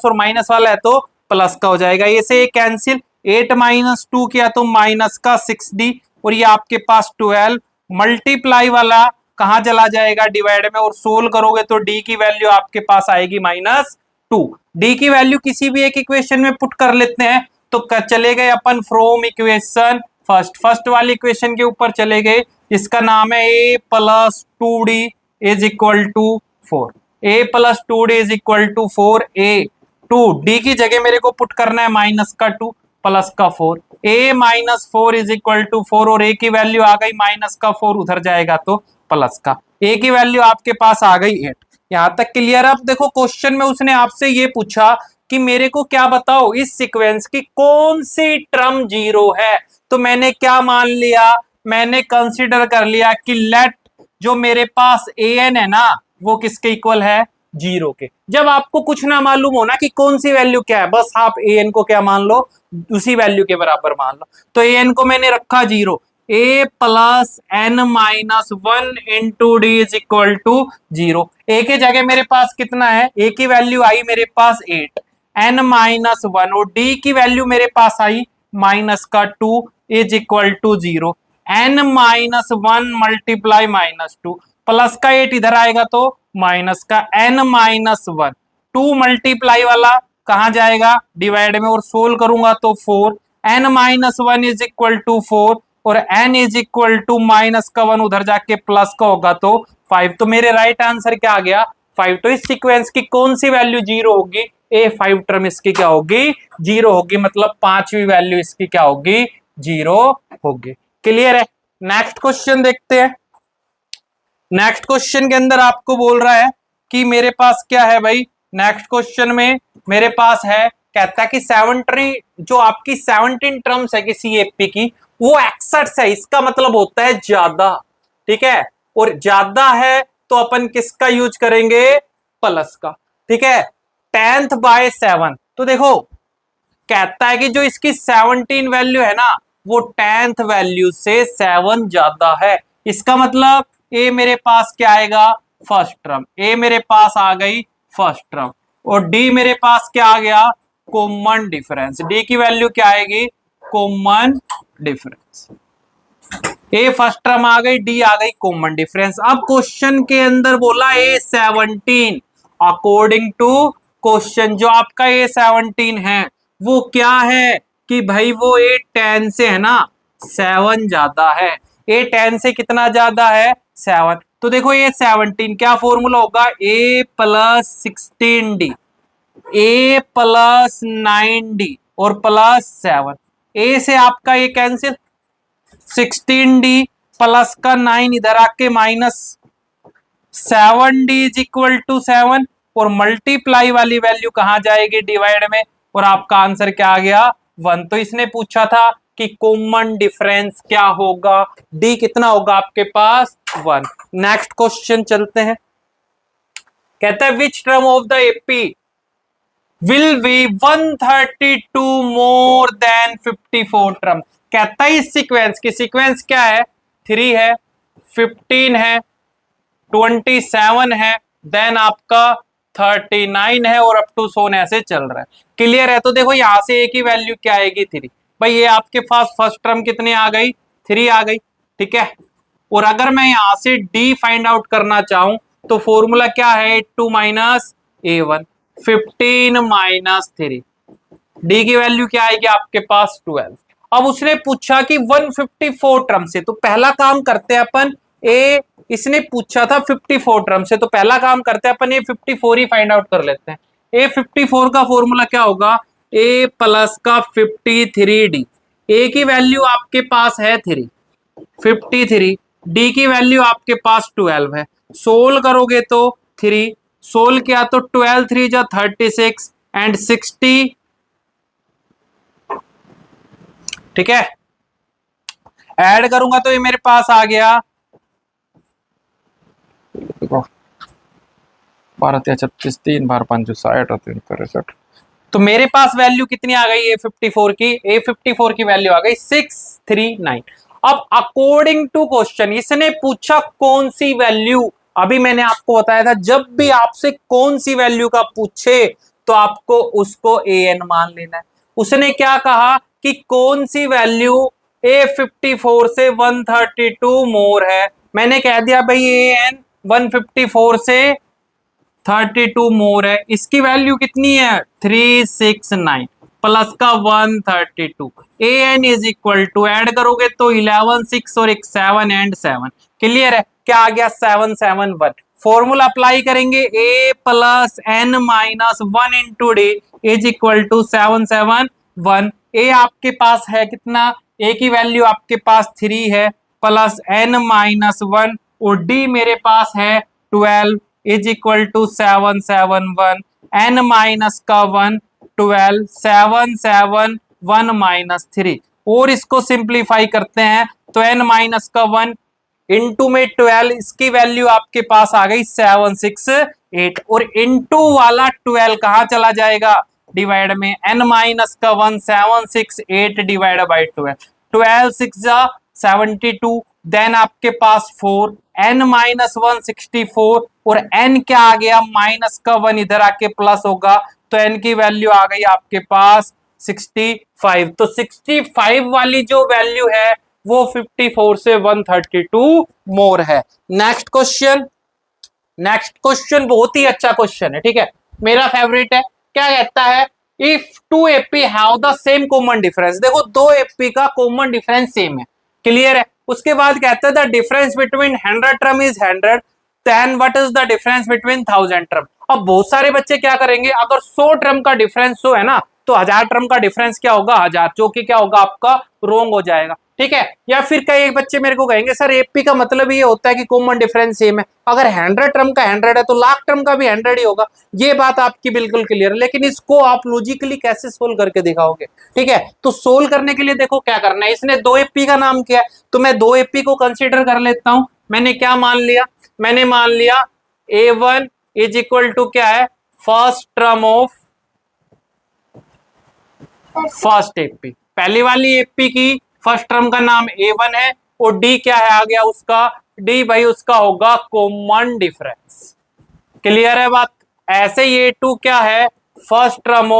और माइनस वाला है तो प्लस का हो जाएगा, ये से कैंसिल, 8 माइनस 2 किया तो माइनस का 6d और ये आपके पास 12, मल्टीप्लाई वाला कहां चला जाएगा डिवाइड में, और सोल्व करोगे तो डी की वैल्यू आपके पास आएगी -2। डी की वैल्यू किसी भी एक इक्वेशन में पुट कर लेते हैं, तो चले गए अपन फ्रॉम इक्वेशन फर्स्ट वाली इक्वेशन के ऊपर चले गए, इसका नाम है a plus 2d is equal to 4, a plus 2d is equal to 4, a 2d की जगह मेरे को पुट करना है माइनस का 2 प्लस का 4, a minus 4 is equal to 4 और a की वैल्यू आ गई माइनस का 4, उधर जाएगा तो प्लस का, a की वैल्यू आपके पास आ गई 8। यहां तक क्लियर। अब देखो क्वेश्चन में उसने आपसे ये पूछा कि मेरे को क्या बताओ इस सीक्वेंस की कौन सी टर्म 0 है, तो मैंने क्या मान लिया, मैंने कंसीडर कर लिया कि लेट जो मेरे पास an है ना वो किसके इक्वल है 0 के। जब आपको कुछ ना मालूम हो ना कि कौन सी वैल्यू क्या है, बस आप an को क्या मान लो उसी वैल्यू के बराबर मान लो। तो an को मैंने रखा 0, a plus n minus 1 into D is equal to 0, a के जगह मेरे पास कितना है, a की वैल्यू आई मेरे पास 8, n माइनस 1 और d की वैल्यू मेरे पास आई माइनस का 2 is equal to 0, n minus 1 multiply -2 plus का 8 इधर आएगा तो माइनस का n माइनस 1, 2 मल्टीप्लाई वाला कहां जाएगा डिवाइड में और सोल्व करूंगा तो 4, n minus 1 is equal to 4 और n is equal to minus का 1 उधर जाके प्लस का होगा तो 5। तो मेरे राइट आंसर क्या आ गया 5। तो इस सीक्वेंस की कौन सी वैल्यू 0 होगी? A5 टर्म इसकी क्या होगी? 0 होगी, मतलब पांचवी वैल्यू इसकी क्या होगी? 0 होगी। क्लियर है? नेक्स्ट क्वेश्चन देखते हैं। नेक्स्ट क्वेश्चन के अंदर आपको बोल रहा है कि मेरे पास क्या है भाई, नेक्स्ट क्वेश्चन में मेरे पास है, कहता है कि 70 जो आपकी 17 टर्म्स है किसी एपी की, वो एक्सेट्स है। इसका मतलब होता है ज्यादा, ठीक है, और ज्यादा है तो अपन किसका यूज करेंगे? प्लस का, ठीक है। 10/7, तो देखो कहता है कि जो इसकी 17 वैल्यू है ना, वो 10th वैल्यू से 7 ज्यादा है। इसका मतलब ए मेरे पास क्या आएगा? First term. ए मेरे पास आ गई फर्स्ट टर्म, और डी मेरे पास क्या आ गया? Common difference. डी की वैल्यू क्या आएगी? Common difference. A first term आ गई, डी आ गई कॉमन डिफरेंस। अब क्वेश्चन के अंदर बोला A17, अकॉर्डिंग टू क्वेश्चन जो आपका A17 है वो क्या है कि भाई वो A10 से है ना 7 ज्यादा है। A10 से कितना ज्यादा है? 7। तो देखो A17 क्या फॉर्मूला होगा? A+16D, A+9D और +7। ए से आपका ये कैंसिल, 16D प्लस का 9 इधर आके -7D इज इक्वल टू 7, और मल्टीप्लाई वाली वैल्यू कहां जाएगी? डिवाइड में, और आपका आंसर क्या आ गया? 1। तो इसने पूछा था कि कॉमन डिफरेंस क्या होगा? डी कितना होगा आपके पास? 1। नेक्स्ट क्वेश्चन चलते हैं। कहता है which term of the AP will be 132 more than 54 term. कहता है इस सीक्वेंस की, सीक्वेंस क्या है? 3 है, 15 है, 27 है, देन आपका 39 है, और अप टू सोन ऐसे चल रहा है। क्लियर है? तो देखो यहां से एक ही वैल्यू क्या आएगी? 3। भाई ये आपके पास फर्स्ट टर्म कितनी आ गई? 3 आ गई, ठीक है। और अगर मैं यहां से डी फाइंड आउट करना चाहूं तो फॉर्मूला क्या है? 2 माइनस A1, 15 माइनस 3। डी की वैल्यू क्या आएगी आपके पास? 12। अब उसने पूछा कि 154 टर्म से, तो पहला काम करते हैं अपन ए, इसने पूछा था 54 टर्म से, तो पहला काम करते हैं अपन ये 54 ही फाइंड आउट कर लेते हैं। ए 54 का फॉर्मूला क्या होगा? ए प्लस का 53D। ए की वैल्यू आपके पास है 3, 53, डी की वैल्यू आपके पास 12 है। सोल्व करोगे तो 3, सोल्व किया तो 12 3 जा 36 एंड 60, ठीक है। ऐड करूंगा तो ये मेरे पास आ गया 12 36, 3 बार 5 60 और 3 63। तो मेरे पास वैल्यू कितनी आ गई A54 की? A54 की वैल्यू आ गई 639। अब अकॉर्डिंग टू क्वेश्चन इसने पूछा कौन सी वैल्यू, अभी मैंने आपको बताया था जब भी आपसे कौन सी वैल्यू का पूछे तो आपको उसको AN मान लेना है। उसने क्या कहा कि कौन सी वैल्यू A54 से 132 मोर है। मैंने कह दिया भाई AN 154 से 32 मोर है। इसकी वैल्यू कितनी है? 369 प्लस का 132। AN is equal to, add करोगे तो 11 6 और एक 7 एंड 7। क्लियर है? क्या आ गया? 771। फॉर्मूला अप्लाई करेंगे A plus N minus 1 into D is equal to 771। A आपके पास है कितना? ए की वैल्यू आपके पास 3 है, प्लस N माइनस 1, और डी मेरे पास है 12 is equal to 771। N minus का 1 12, 771 माइनस 3, और इसको सिंप्लीफाई करते हैं तो N माइनस का 1 इंटू में 12, इसकी वैल्यू आपके पास आ गई 768, और इंटू वाला 12 कहां चला जाएगा? डिवाइड में। N माइनस का 1 768 डिवाइड बाई 12, 12 6 जा 72, देन आपके पास 4, N माइनस 1 64, और N क्या आ गया? माइनस का 1 इधर आके प्लस होगा, तो N की वैल्यू आ गई आपके पास 65। तो 65 वाली जो वैल्यू है वो 54 से 132 मोर है। नेक्स्ट क्वेश्चन, नेक्स्ट क्वेश्चन बहुत ही अच्छा क्वेश्चन है, ठीक है, मेरा फेवरेट है। क्या कहता है? If two AP have the same common difference. देखो दो एपी का कॉमन डिफरेंस सेम है, क्लियर है। उसके बाद कहता है the difference between 100 term is 100, then what is the difference between 1000 term. अब बहुत सारे बच्चे क्या करेंगे, अगर 100 टर्म का डिफरेंस हो है ना, तो 1000 टर्म का डिफरेंस क्या होगा 1000, जो कि क्या होगा आपका रोंग हो जाएगा, ठीक है। या फिर कई बच्चे मेरे को कहेंगे सर एपी का मतलब ये होता है कि कॉमन डिफरेंस सेम है, अगर 100 टर्म का 100 है तो लाख टर्म का भी 100 ही होगा। ये बात आपकी बिल्कुल क्लियर है, लेकिन इसको आप लॉजिकली कैसे सोल्व करके दिखाओगे, ठीक है। तो सोल्व करने के लिए देखो क्या करना है, इसने 2 एपी का नाम किया है, तो मैं 2 एपी को कंसिडर कर लेता हूं। मैंने क्या मान लिया, मैंने मान लिया A1 इज इक्वल टू क्या है, first term of first AP, पहली वाली एपी की फर्स्ट टर्म का नाम A1 है, और डी क्या है आ गया उसका, डी भाई उसका होगा कॉमन डिफरेंस। क्लियर है बात। ऐसे ये टू क्या है, first term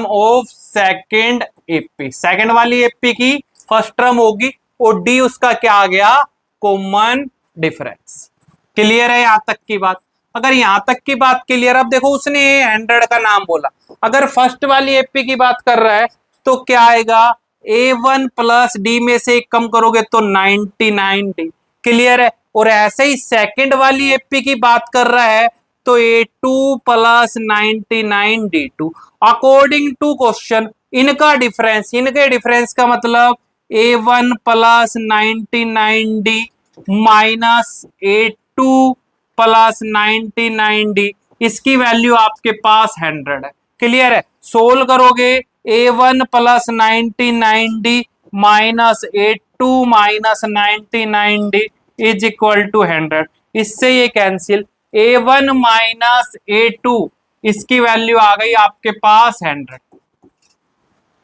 of second AP, second वाली एपी की फर्स्ट टर्म होगी, और डी उसका क्या आ गया, कॉमन डिफरेंस। क्लियर है यहां तक की बात। अगर यहां तक की बात क्लियर, अब देखो उसने 100 का नाम बोला, अगर फर्स्ट वाली एपी की बात कर रहा है तो क्या आएगा, A1 प्लस डी में से एक कम करोगे तो 99 डी। क्लियर है। और ऐसे ही सेकंड वाली एपी की बात कर रहा है तो A2 plus 99 D2। According to question इनका डिफरेंस, इनके डिफरेंस का मतलब A1 plus 99 D minus A2 plus 99 D, इसकी वैल्यू आपके पास 100 है। क्लियर है। सोल्व करोगे A1 plus 99 D minus A2 minus 99 D is equal to 100। इससे ये कैंसिल, A1 माइनस A2 इसकी वैल्यू आ गई आपके पास 100।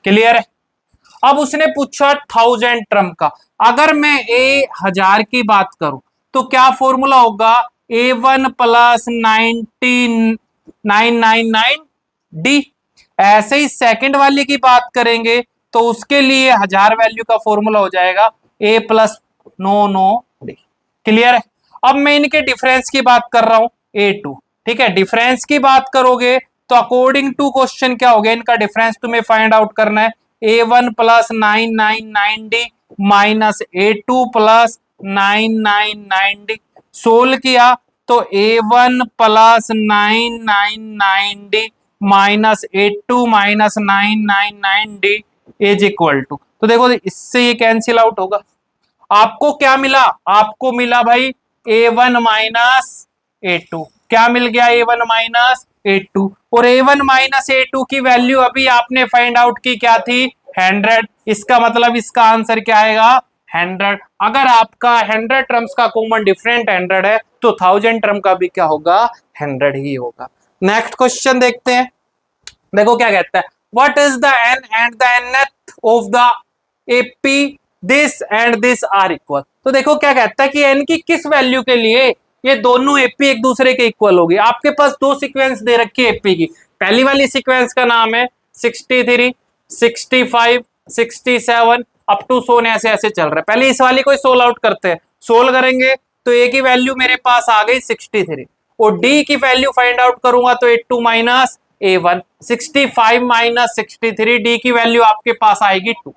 क्लियर है। अब उसने पूछा 1000 टर्म का, अगर मैं 1000 की बात करूं तो क्या फॉर्मूला होगा, A1 प्लस 9999 डी। ऐसे ही सेकंड वाले की बात करेंगे तो उसके लिए 1000 वैल्यू का फॉर्मूला हो जाएगा A प्लस 99 डी। क्लियर है। अब मैं इनके डिफरेंस की बात कर रहा हूं A2, ठीक है। डिफरेंस की बात करोगे तो अकॉर्डिंग टू क्वेश्चन क्या हो गया, इनका डिफरेंस तुम्हें फाइंड आउट करना है, A1 plus 999 d minus A2 plus 999 d. Solve किया तो A1 plus 999 d minus A2 minus 999 d is equal to, तो देखो इससे ये कैंसिल आउट होगा। आपको क्या मिला, आपको मिला भाई A1 माइनस A2। क्या मिल गया, A1 माइनस A2। और A1 माइनस A2 की वैल्यू अभी आपने फाइंड आउट की, क्या थी 100। इसका मतलब इसका आंसर क्या आएगा 100। अगर आपका 100 टर्म्स का कॉमन डिफरेंट 100 है तो 1000 टर्म का भी क्या होगा 100 ही होगा। नेक्स्ट क्वेश्चन देखते हैं। देखो क्या कहता है, what is the n and the nth of the AP this and this are equal. तो देखो क्या कहता है कि n की किस वैल्यू के लिए ये दोनों एपी एक दूसरे के इक्वल होगी। आपके पास दो सीक्वेंस दे रखी है एपी की, पहली वाली सीक्वेंस का नाम है 63, 65, 67 अप टू सोन ऐसे ऐसे चल रहा है। पहले इस वाली को सोल्व आउट करते हैं। सोल्व करेंगे तो ए की वैल्यू मेरे पास आ गई 63, और डी की वैल्यू फाइंड आउट करूंगा तो A2 minus A1, 65 minus 63, D की वैल्यू आपके पास आएगी 2।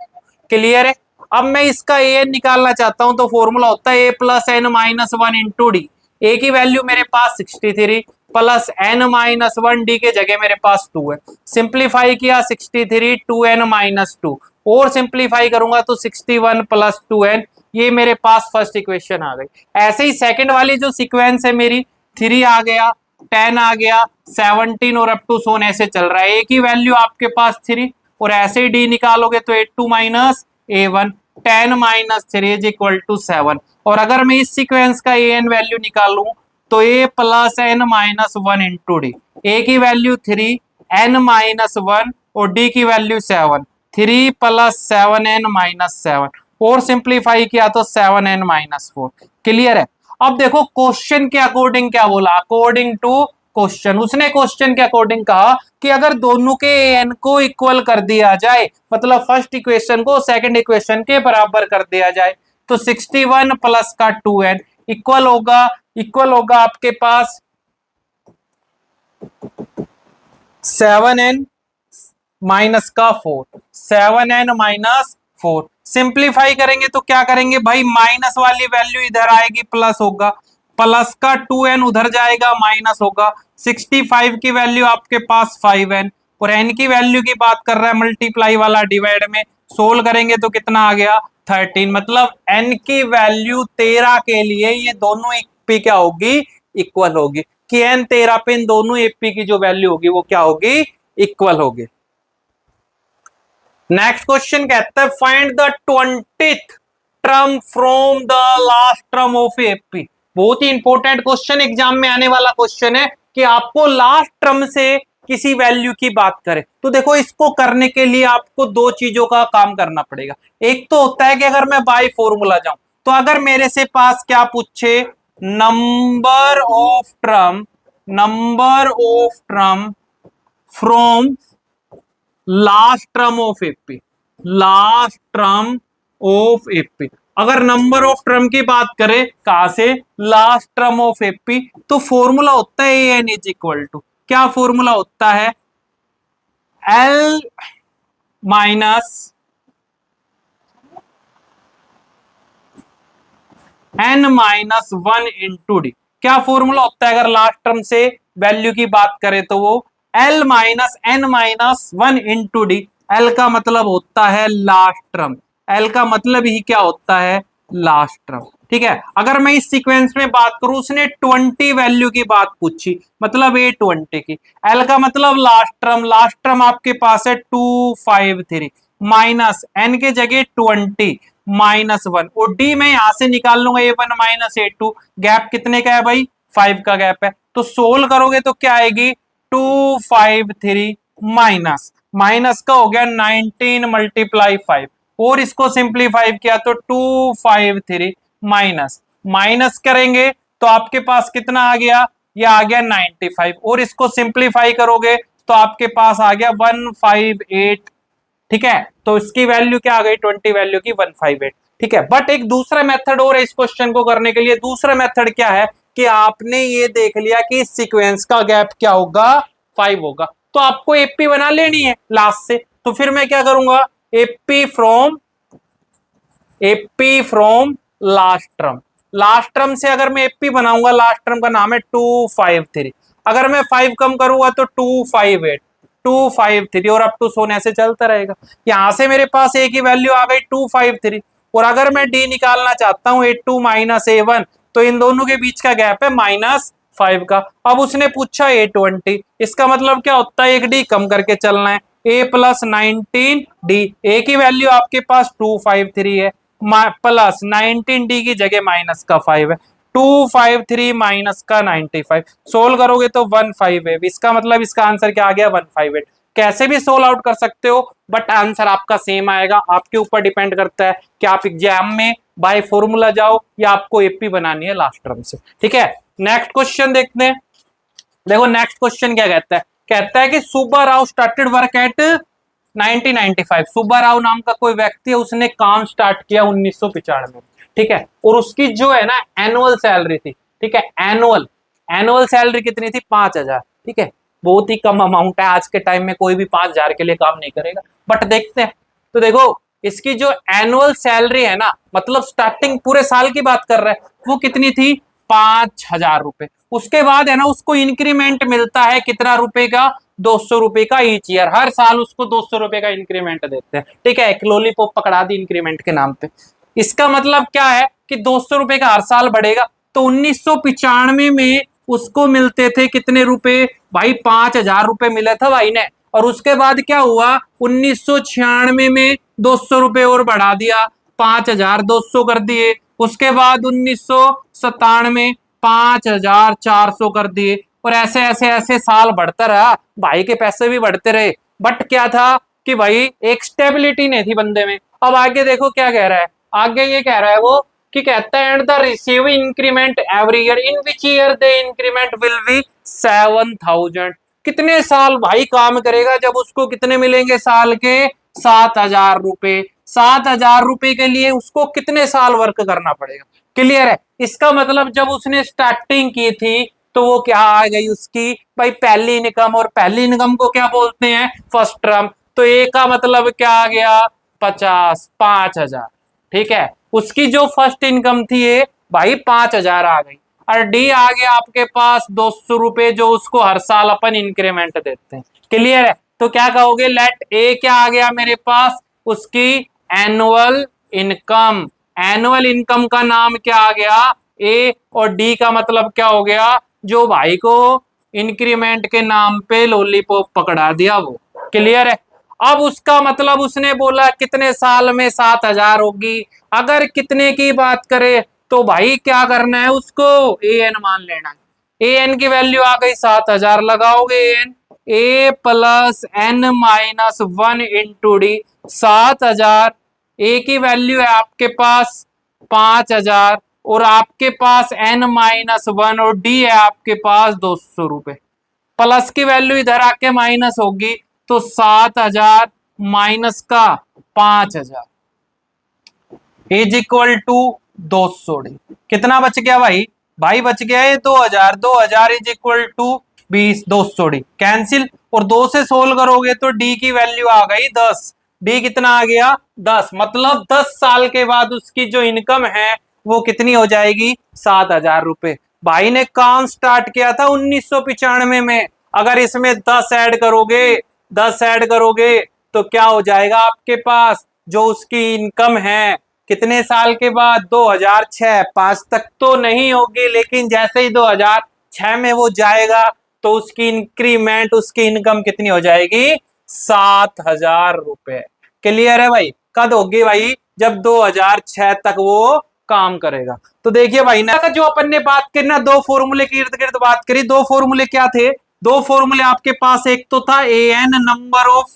क्लियर है। अब मैं इसका an निकालना चाहता हूं तो फॉर्मूला होता है a plus N minus 1 into D. A की वैल्यू मेरे पास 63 प्लस एन माइनस 1, डी के जगह मेरे पास 2 है। सिंप्लीफाई किया 63 2n माइनस 2, और सिंप्लीफाई करूंगा तो 61 प्लस 2n, ये मेरे पास फर्स्ट इक्वेशन आ गई। ऐसे ही सेकंड वाली जो सीक्वेंस है मेरी 3 आ गया, 10 आ गया, 17 और अप टू सोन ऐसे चल रहा है। ए की वैल्यू आपके पास 3, और ऐसे ही डी निकालोगे तो A2 minus A1, 10 minus 3 is equal to 7। और अगर मैं इस सीक्वेंस का an वैल्यू निकालूं तो a plus N minus 1 into D. A की वैल्यू 3, n माइनस 1 और डी की वैल्यू 7, 3 प्लस 7n माइनस 7, और सिंप्लीफाई किया तो 7n माइनस 4। क्लियर है। अब देखो क्वेश्चन के अकॉर्डिंग क्या बोला, अकॉर्डिंग टू क्वेश्चन, उसने क्वेश्चन के अकॉर्डिंग कहा कि अगर दोनों के एन को इक्वल कर दिया जाए, मतलब फर्स्ट इक्वेशन को सेकंड इक्वेशन के बराबर कर दिया जाए, तो 61 प्लस का 2n इक्वल होगा आपके पास 7n माइनस का 4, 7n माइनस 4। सिंप्लीफाई करेंगे तो क्या करेंगे भाई, माइनस वाली वैल्यू इधर आएगी, प्लस होगा, प्लस का 2n उधर जाएगा, माइनस होगा। 65 की वैल्यू आपके पास 5n, और n की वैल्यू की बात कर रहा है, मल्टीप्लाई वाला डिवाइड में सोल्व करेंगे तो कितना आ गया 13। मतलब n की वैल्यू 13 के लिए ये दोनों एपी क्या होगी, इक्वल होगी, कि n 13 पे इन दोनों एपी की जो वैल्यू होगी वो क्या होगी, इक्वल होगी। नेक्स्ट क्वेश्चन कहता है find the 20th term from the last term of AP. बहुत ही इंपॉर्टेंट क्वेश्चन, एग्जाम में आने वाला क्वेश्चन है कि आपको लास्ट टर्म से किसी वैल्यू की बात करें। तो देखो इसको करने के लिए आपको दो चीजों का काम करना पड़ेगा। एक तो होता है कि अगर मैं बाय फॉर्मूला जाऊं, तो अगर मेरे से पास क्या पूछे, number of term from last term of AP, last term of AP, अगर नंबर ऑफ टर्म की बात करें कहां से, लास्ट टर्म ऑफ एपी, तो फॉर्मूला होता है एन इज इक्वल टू, क्या फॉर्मूला होता है, l minus N minus 1 into d. क्या फॉर्मूला होता है अगर लास्ट टर्म से वैल्यू की बात करें तो वो l minus N minus 1 into d. L का मतलब होता है लास्ट टर्म, एल का मतलब ही क्या होता है, लास्ट टर्म। ठीक है, अगर मैं इस सीक्वेंस में बात करूं, उसने 20 वैल्यू की बात पूछी, मतलब ये 20 की, एल का मतलब लास्ट टर्म आपके पास है 253 माइनस एन के जगह 20 माइनस 1, और डी में यहां से निकाल लूंगा A1 माइनस A2, गैप कितने का है भाई, 5 का गैप है। तो सोल्व करोगे तो क्या आएगी, 253 माइनस माइनस का हो गया 19 मल्टीप्लाई 5, और इसको सिंप्लीफाई किया तो 253 माइनस माइनस करेंगे तो आपके पास कितना आ गया, ये आ गया 95, और इसको सिंप्लीफाई करोगे तो आपके पास आ गया 158। ठीक है, तो इसकी वैल्यू क्या आ गई, 20 वैल्यू की 158। ठीक है, बट एक दूसरा मेथड और है इस क्वेश्चन को करने के लिए। दूसरा मेथड क्या है कि आपने ये देख लिया कि इस सीक्वेंस का गैप क्या होगा, 5 होगा, तो आपको एपी बना लेनी है लास्ट से। तो फिर मैं क्या करूंगा, एपी फ्रॉम लास्ट टर्म से अगर मैं एपी बनाऊंगा, लास्ट टर्म का नाम है 253, अगर मैं 5 कम करूंगा तो 258, 253, और अप टू सोने से चलता रहेगा। यहां से मेरे पास ए की वैल्यू आ गई 253, और अगर मैं डी निकालना चाहता हूं A2 माइनस A1, तो इन दोनों के बीच का गैप है -5 का। अब उसने पूछा A20, इसका मतलब क्या होता है, एक डी कम करके चलना है, A प्लस 19 डी, ए की वैल्यू आपके पास 253 है, प्लस 19 डी की जगह माइनस का 5 है, 253 माइनस का 95, सोल्व करोगे तो 158, इसका मतलब इसका आंसर क्या आ गया, 158। कैसे भी सोल्व आउट कर सकते हो, बट आंसर आपका सेम आएगा। आपके ऊपर डिपेंड करता है कि आप एग्जाम में बाय फॉर्मूला जाओ या आपको एपी बनानी है लास्ट टर्म से। ठीक है, नेक्स्ट क्वेश्चन देखते हैं। देखो नेक्स्ट क्वेश्चन क्या कहता है कि Subba Rao started work at 1995। Subba Rao नाम का कोई व्यक्ति है, उसने काम स्टार्ट किया 1995 में। ठीक है, और उसकी जो है ना एनुअल सैलरी थी, ठीक है, एनुअल सैलरी कितनी थी, 5000। ठीक है, बहुत ही कम अमाउंट है, आज के टाइम में कोई भी 5000 के लिए काम नहीं करेगा, बट देखते हैं। तो देखो इसकी जो एनुअल सैलरी है ना, मतलब स्टार्टिंग पूरे साल की बात कर रहे हैं, वो कितनी थी, 5000 रुपए। उसके बाद है ना उसको इंक्रीमेंट मिलता है कितना रुपए का, 200 रुपए का ईच ईयर, हर साल उसको 200 रुपए का इंक्रीमेंट देते हैं। ठीक है, एक लॉलीपॉप पकड़ा दी इंक्रीमेंट के नाम पे। इसका मतलब क्या है कि 200 रुपए का हर साल बढ़ेगा। तो 1995 में उसको मिलते थे कितने रुपए भाई, 5000 रुपए मिला था भाई ने। और उसके बाद क्या हुआ, 1996 में 200 रुपए और बढ़ा दिया, 5200 कर दिए। उसके बाद 1997 5400 कर दिए, और ऐसे ऐसे ऐसे साल बढ़ता रहा, भाई के पैसे भी बढ़ते रहे। बट क्या था कि भाई एक स्टेबिलिटी नहीं थी बंदे में। अब आगे देखो क्या कह रहा है, आगे ये कह रहा है वो कि कहता है and the receive increment every year in which year the increment will be 7000। कितने साल भाई काम करेगा जब उसको कितने मिलेंगे साल के, 7000 रुपए। 7000 रुपए के लिए उसको कितने साल वर्क करना पड़ेगा, क्लियर है। इसका मतलब जब उसने स्टार्टिंग की थी तो वो क्या आ गई उसकी भाई पहली इनकम, और पहली इनकम को क्या बोलते हैं, फर्स्ट टर्म। तो ए का मतलब क्या आ गया, 50, 5,000। ठीक है, उसकी जो फर्स्ट इनकम थी ये भाई 5,000 आ गई, और डी आ गया आपके पास 200 रुपए, जो उसको हर साल अपन इंक्रीमेंट देते हैं। क्लियर है? तो क्या कहोगे, लेट ए क्या आ गया मेरे पास, उसकी एनुअल इनकम। एनुअल इनकम का नाम क्या आ गया, ए, और डी का मतलब क्या हो गया, जो भाई को इंक्रीमेंट के नाम पे लॉलीपॉप पकड़ा दिया वो। क्लियर है? अब उसका मतलब उसने बोला कितने साल में 7,000 होगी। अगर कितने की बात करे तो भाई क्या करना है, उसको ए एन मान लेना है। ए एन की वैल्यू आ गई 7,000, लगाओगे N, A plus N minus 1 into D, 7,000। A की वैल्यू है आपके पास 5,000, और आपके पास एन माइनस 1 और डी है आपके पास 200 रुपए। प्लस की वैल्यू इधर आके माइनस होगी, तो 7,000 माइनस का 5,000 इज इक्वल टू 200 डी। कितना बच गया भाई, भाई बच गया है 2,000। 2,000 is equal to 20, 200 d cancel, और 2 से सोल्व करोगे तो डी की वैल्यू आ गई 10। डी कितना आ गया, 10। मतलब 10 साल के बाद उसकी जो इनकम है वो कितनी हो जाएगी, 7,000 रुपए। भाई ने काम स्टार्ट किया था 1995 में। अगर इसमें 10 ऐड करोगे, 10 ऐड करोगे तो क्या हो जाएगा आपके पास, जो उसकी इनकम है कितने साल के बाद, 2006। 5 तक तो नहीं होगी, लेकिन जैसे ही 2006 में वो जाएगा तो उसकी इंक्रीमेंट, उसकी इनकम कितनी हो जाएगी, 7,000 रुपए। क्लियर है भाई? कद होगी भाई, जब 2006 तक वो काम करेगा। तो देखिए भाई ना, जो अपन ने बात करी ना, दो फॉर्मूले के इर्द गिर्द बात करी। दो फॉर्मूले क्या थे, दो फॉर्मूले आपके पास, एक तो था A N number of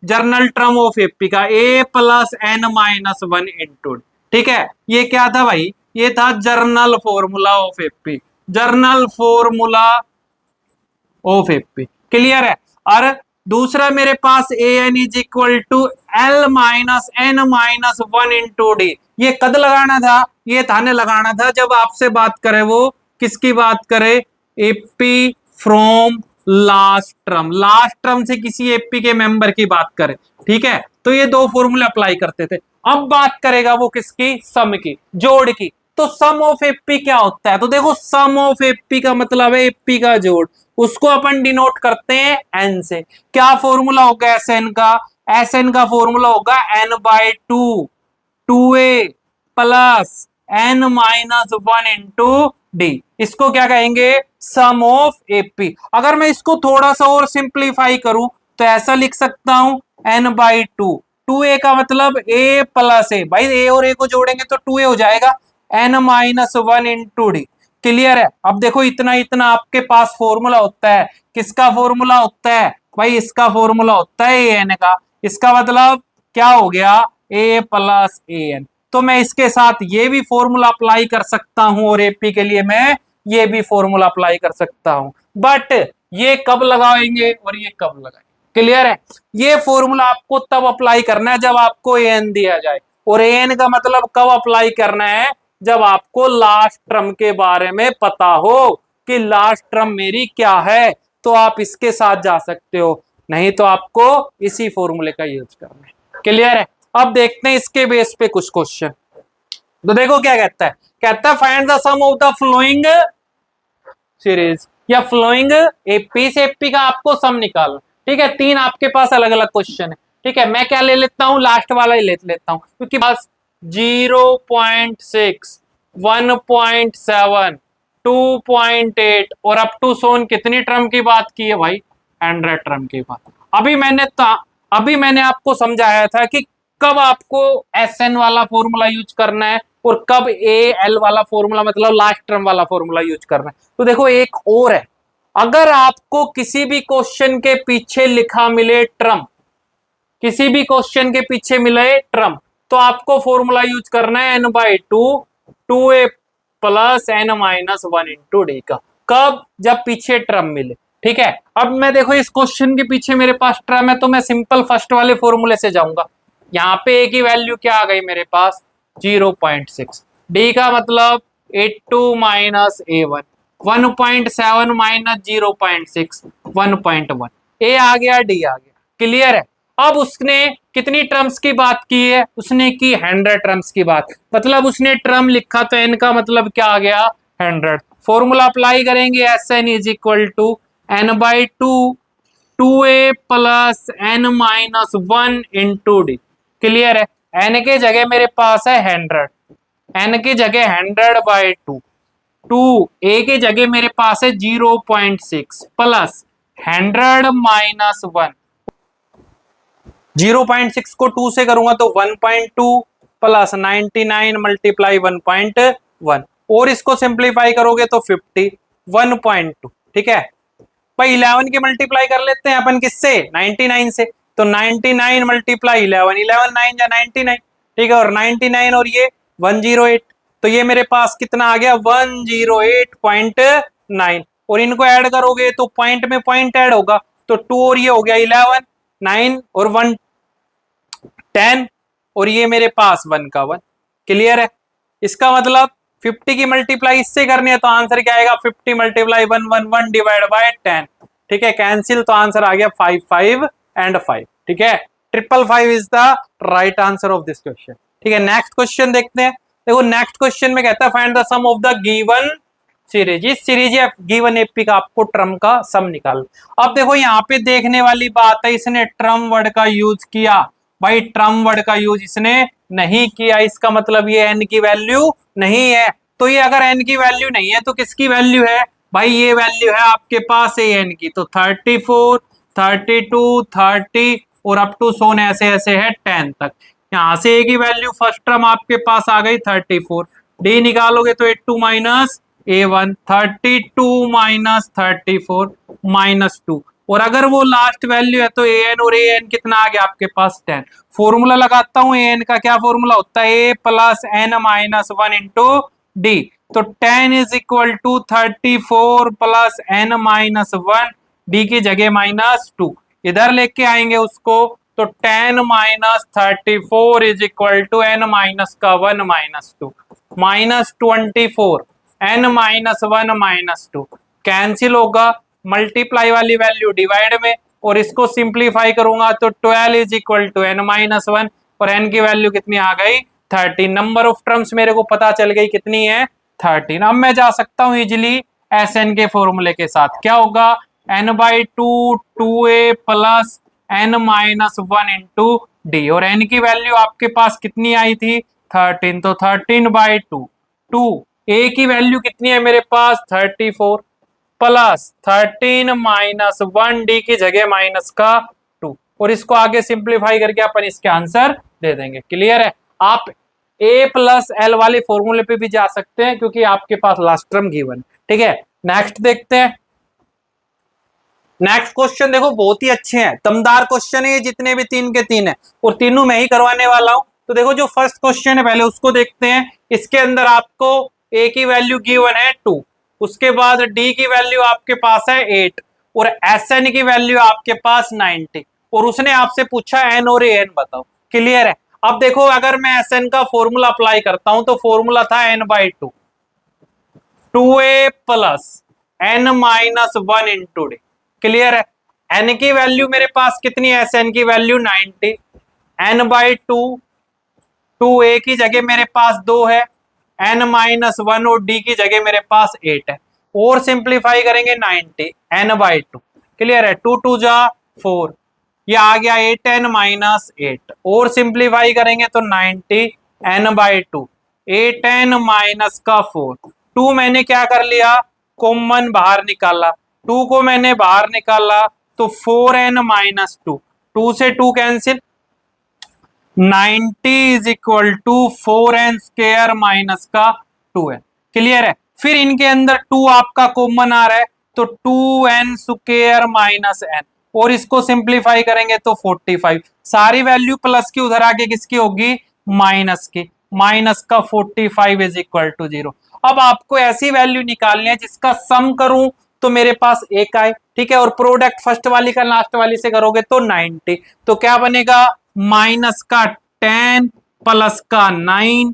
general term of AP का, A plus N minus 1 into. ठीक है, ये क्या था भाई, ये था general formula of AP, general formula of AP. Clear है? और दूसरा मेरे पास A N is equal to L minus N minus 1 into D. ये कद लगाना था, ये थाने लगाना था जब आपसे बात करे, वो किसकी बात करे, AP from last term, last term से किसी एपी के मेंबर की बात करे। ठीक है, तो ये दो फॉर्मूले अप्लाई करते थे। अब बात करेगा वो किसकी, सम की, जोड़ की। तो सम ऑफ एपी क्या होता है, तो देखो सम ऑफ एपी का मतलब है एपी का जोड़, उसको अपन डिनोट करते हैं एन से। क्या फॉर्मूला होगा एस एन का, एस एन का फॉर्मूला होगा N by two, 2a plus N minus 1 into d. इसको क्या कहेंगे, सम ऑफ एपी। अगर मैं इसको थोड़ा सा और सिंप्लीफाई करूं तो ऐसा लिख सकता हूं, एन बाई टू, 2a का मतलब a प्लस ए, भाई a और a को जोड़ेंगे तो 2a हो जाएगा, n minus 1 into d. Clear है? अब देखो इतना इतना आपके पास फॉर्मूला होता है, किसका फॉर्मूला होता है भाई, इसका फॉर्मूला होता है ए एन का। इसका मतलब क्या हो गया, ए प्लस ए एन। तो मैं इसके साथ ये भी फॉर्मूला अप्लाई कर सकता हूं, और एपी के लिए मैं ये भी फॉर्मूला अप्लाई कर सकता हूं। बट ये कब लगाएंगे और ये कब लगाएंगे, क्लियर है? ये फॉर्मूला आपको तब अप्लाई करना है जब आपको ए एन दिया जाए, और ए एन का मतलब कब अप्लाई करना है, जब आपको लास्ट टर्म के बारे में पता हो कि लास्ट टर्म मेरी क्या है, तो आप इसके साथ जा सकते हो, नहीं तो आपको इसी फॉर्मूले का यूज करना है। क्लियर है? अब देखते हैं इसके बेस पे कुछ क्वेश्चन। तो देखो क्या कहता है, कहता है find the sum of the following series, या फ्लोइंग एपी से एपी का आपको सम निकालना। ठीक है, तीन आपके पास अलग अलग क्वेश्चन है। ठीक है, मैं क्या ले लेता हूं, लास्ट वाला ही ले लेता हूं, क्योंकि बस 0.6, 1.7, 2.8 और अप टू सोन कितनी टर्म की बात की है भाई, 100 टर्म की बात। अभी मैंने आपको समझाया था कि कब आपको एस एन वाला फॉर्मूला यूज करना है और कब ए एल वाला फॉर्मूला, मतलब लास्ट टर्म वाला फॉर्मूला यूज करना है। तो देखो एक और है, अगर आपको किसी भी क्वेश्चन के पीछे लिखा मिले टर्म, किसी भी क्वेश्चन के पीछे मिले टर्म, तो आपको फॉर्मूला यूज करना है n by two, 2a plus N minus 1 into d का। कब, जब पीछे टर्म मिले। ठीक है, अब मैं देखो इस क्वेश्चन के पीछे मेरे पास टर्म है, तो मैं सिंपल फर्स्ट वाले फॉर्मूले से जाऊंगा। यहाँ पे ए की वैल्यू क्या आ गई मेरे पास, 0.6, डी का मतलब 82 माइनस A1, 1.7 माइनस 0.6, 1.1, ए आ गया, डी आ गया। क्लियर है? अब उसने कितनी टर्म्स की बात की है, उसने की 100 टर्म्स की बात, मतलब उसने टर्म लिखा तो n का मतलब क्या आ गया 100। फॉर्मूला अप्लाई करेंगे s n is equal to n by two 2a plus N minus 1 into d. Clear है, n के जगह मेरे पास है 100, n की जगह 100 बाई टू ए की जगह मेरे पास है 0.6 प्लस 100 माइनस 1, 0.6 को 2 से करूंगा तो 1.2 प्लस 99 मल्टीप्लाई 1.1 और इसको सिंप्लीफाई करोगे तो 50 1.2। ठीक है भाई 11 के मल्टीप्लाई कर लेते हैं अपन किससे 99 से, तो 99 मल्टीप्लाई 11, 11 9 जा 99। ठीक है और 99 और ये 108, तो ये मेरे पास कितना आ गया 108.9 और इनको ऐड करोगे तो पॉइंट में पॉइंट ऐड होगा तो 2 और ये हो गया 11 9 और 1 10 और ये मेरे पास 1 का 1। क्लियर है, इसका मतलब 50 की मल्टीप्लाई इससे करनी है तो आंसर क्या आएगा 50 मल्टीप्लाई 111 डिवाइड बाय 10। ठीक है कैंसिल, तो आंसर आ गया 5 5 एंड 5। ठीक है 555 is the right answer of this question. ठीक है नेक्स्ट क्वेश्चन देखते हैं। देखो नेक्स्ट क्वेश्चन में कहता है find the sum of the given series. इस सीरीज या गिवन एपी का आपको ट्रम का सम निकाल। अब देखो यहाँ पे देखने वाली बात है, इसने ट्रम वर्ड का यूज किया, भाई ट्रम वर्ड का यूज इसने नहीं किया, इसका मतलब ये एन की वैल्यू नहीं है। तो ये अगर एन की वैल्यू नहीं है तो किसकी वैल्यू है भाई, ये वैल्यू है आपके पास ए एन की, तो 34 32 30 और अप टू सोन ऐसे ऐसे है 10 तक। यहाँ से ए की वैल्यू फर्स्ट टर्म आपके पास आ गई 34, डी निकालोगे तो 82 माइनस A1 32 माइनस 34 माइनस 2 और अगर वो लास्ट वैल्यू है तो an और an कितना आ गया आपके पास 10। फॉर्मूला लगाता हूं an का क्या फॉर्मूला होता है a plus n minus 1 into d, तो 10 is equal to 34 plus n minus 1 d की जगह माइनस 2, इधर लेके आएंगे उसको तो 10 minus 34 is equal to n minus का 1 minus 2 minus 24 n minus 1 minus 2 cancel होगा, मल्टीप्लाई वाली वैल्यू डिवाइड में और इसको सिंप्लीफाई करूंगा तो 12 is equal to n minus 1 और n की वैल्यू कितनी आ गई 13। नंबर ऑफ टर्म्स मेरे को पता चल गई कितनी है 13। अब मैं जा सकता हूं इजिली एस एन के फॉर्मूले के साथ, क्या होगा n by two 2a plus n minus 1 into d और n की वैल्यू आपके पास कितनी आई थी 13, तो 13 बाई टू ए की वैल्यू कितनी है मेरे पास 34 प्लस 13 माइनस 1 डी की जगह माइनस का 2 और इसको आगे सिंप्लीफाई करके अपन इसके आंसर दे देंगे। क्लियर है, आप ए प्लस एल वाले फॉर्मूले पे भी जा सकते हैं क्योंकि आपके पास लास्ट टर्म गिवन। ठीक है नेक्स्ट देखते हैं। नेक्स्ट क्वेश्चन देखो बहुत ही अच्छे हैं, दमदार क्वेश्चन है ये, जितने भी 3 के 3 है और तीनों मैं ही करवाने वाला हूं। तो देखो जो फर्स्ट क्वेश्चन है पहले उसको देखते हैं। इसके अंदर आपको ए की वैल्यू गिवन है 2, उसके बाद डी की वैल्यू आपके पास है 8 और एस एन की वैल्यू आपके पास 90 और उसने आपसे पूछा एन और ए एन बताओ। क्लियर है, अब देखो अगर मैं एस एन का फॉर्मूला अप्लाई करता हूं तो फॉर्मूला था n by two a plus N minus 1 into d. Clear है, एन की वैल्यू मेरे पास कितनी है एस एन की value 90, n by two a की जगह मेरे पास 2 है, n माइनस 1 और d की जगह मेरे पास 8 है और सिंप्लीफाई करेंगे 90 n बाई 2। क्लियर है, 2 2 जा 4, ये आ गया 8n माइनस 8 और सिंप्लीफाई करेंगे तो 90 n बाई 2 8n माइनस का 4। 2 मैंने क्या कर लिया कॉमन बाहर निकाला, 2 को मैंने बाहर निकाला तो 4n माइनस 2, 2 से 2 cancel, 90 is equal to 4n square minus का 2n। क्लियर है, फिर इनके अंदर 2 आपका कॉमन आ रहा है तो 2n स्क्वायर माइनस n और इसको सिंप्लीफाई करेंगे तो 45, सारी वैल्यू प्लस की उधर आके किसकी होगी माइनस की, माइनस का 45 इज इक्वल टू 0। अब आपको ऐसी वैल्यू निकालनी है जिसका सम करूं तो मेरे पास एक आए। ठीक है, और प्रोडक्ट फर्स्ट वाली का लास्ट वाली से करोगे तो 90, तो क्या बनेगा माइनस का 10 प्लस का 9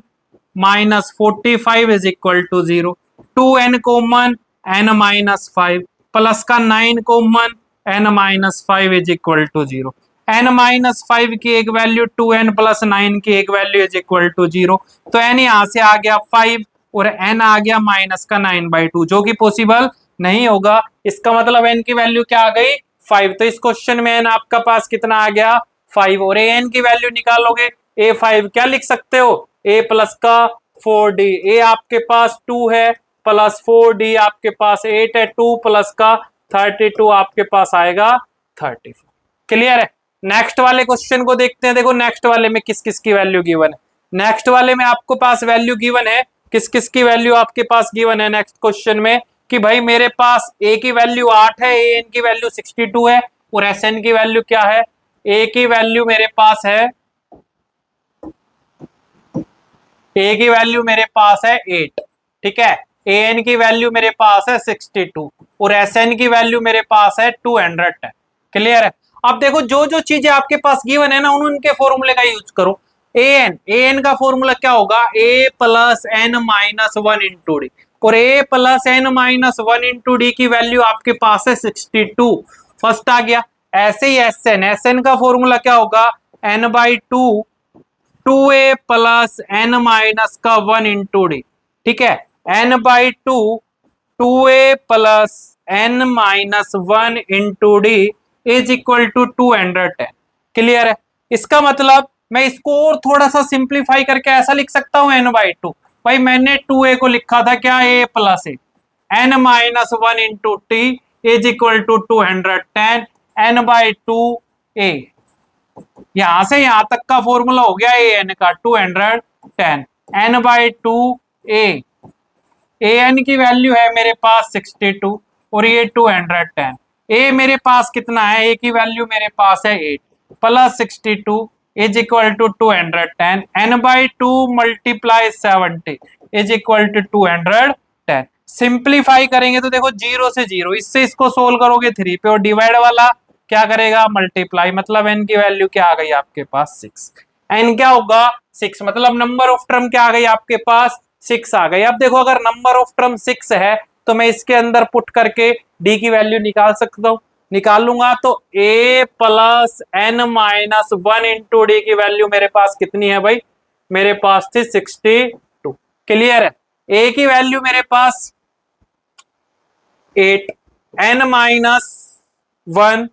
minus 45 is equal to 0। 2n common n minus 5 plus का 9 common n minus 5 is equal to 0। n minus 5 की एक वैल्यू 2n प्लस 9 की एक वैल्यू इज इक्वल टू 0। तो n यहां से आ गया 5 और n आ गया माइनस का 9/2, जो कि पॉसिबल नहीं होगा। इसका मतलब n की वैल्यू क्या आ गई 5। तो इस क्वेश्चन में n आपका पास कितना आ गया 5, और an की वैल्यू निकालोगे a5 क्या लिख सकते हो a प्लस का 4d, a आपके पास 2 है प्लस 4d आपके पास 8 है, 2 प्लस का 32 आपके पास आएगा 34। क्लियर है। नेक्स्ट वाले क्वेश्चन को देखते हैं। देखो नेक्स्ट वाले में किस किस की वैल्यू गिवन है। नेक्स्ट वाले में आपको पास वैल्यू गिवन है, किस किस की वैल्यू आपके पास गिवन है नेक्स्ट क्वेश्चन में, कि भाई मेरे पास a की वैल्यू 8 है, an की वैल्यू 62 है, और sn की वैल्यू क्या है, a की वैल्यू मेरे पास है, a की वैल्यू मेरे पास है 8, ठीक है, an की वैल्यू मेरे पास है 62 और sn की वैल्यू मेरे पास है 200 है। क्लियर है। अब देखो जो जो चीजें आपके पास गिवन है ना उनके फॉर्मूले का यूज करो। an का फॉर्मूला क्या होगा a plus N minus 1 into d, और a plus N minus 1 into d की वैल्यू आपके पास है 62, फर्स्ट आ गया। ऐसे ही sn का फॉर्मूला क्या होगा n/2 2a plus N minus का 1 इंटू डी, ठीक है, n/2 2a plus N minus 1 into D is equal to 200 है। क्लियर है। इसका मतलब मैं इसको और थोड़ा सा सिंप्लीफाई करके ऐसा लिख सकता हूं n/2, भाई मैंने 2a को लिखा था क्या a plus N minus 1 into t is equal to 210 n/2 a, यहां से यहां तक का फॉर्मूला हो गया an का 210 n/2 a, an की वैल्यू है मेरे पास 62 और ये 210, a मेरे पास कितना है, a की वैल्यू मेरे पास है 8 plus 62 is equal to 210 n/2 multiply 70 is equal to 210। Simplify करेंगे तो देखो 0 से 0, इससे इसको सोल्व करोगे 3 पे, और डिवाइड वाला क्या करेगा मल्टीप्लाई, मतलब n की वैल्यू क्या आ गई आपके पास 6, n क्या होगा 6, मतलब नंबर ऑफ टर्म क्या आ गई आपके पास 6 आ गई। अब देखो अगर नंबर ऑफ टर्म 6 है तो मैं इसके अंदर पुट करके d की वैल्यू निकाल सकता हूँ, निकालूंगा तो a plus N minus 1 into d की वैल्यू मेरे पास कितनी है भाई, मेरे पास थी 62। क्लियर है। a की वैल्यू मेरे पास 8, n minus 1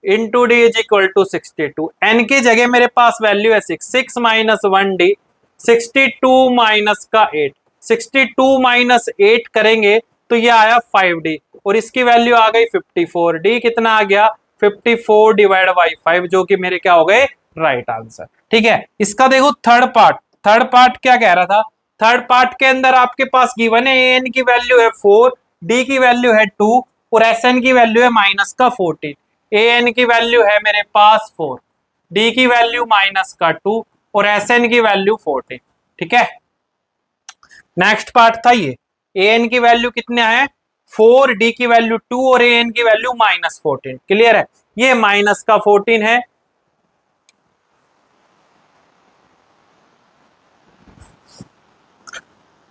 into D is equal to 62, n की जगह मेरे पास वैल्यू है 6, 6 माइनस 1d 62 माइनस का 8, 62 माइनस 8 करेंगे तो ये आया 5d और इसकी वैल्यू आ गई 54, d कितना आ गया 54 डिवाइड बाई 5, जो कि मेरे क्या हो गए राइट आंसर। ठीक है। इसका देखो थर्ड पार्ट क्या कह रहा था, थर्ड पार्ट के अंदर आपके पास गिवन है an की वैल्यू है 4, d की वैल्यू है 2 और sn की वैल्यू है माइनस का 14, an की वैल्यू है मेरे पास 4, d की वैल्यू माइनस का 2 और sn की वैल्यू 14। ठीक है। नेक्स्ट पार्ट था ये, an की वैल्यू कितने है 4, d की वैल्यू 2 और an की वैल्यू माइनस 14। क्लियर है। ये माइनस का 14 है,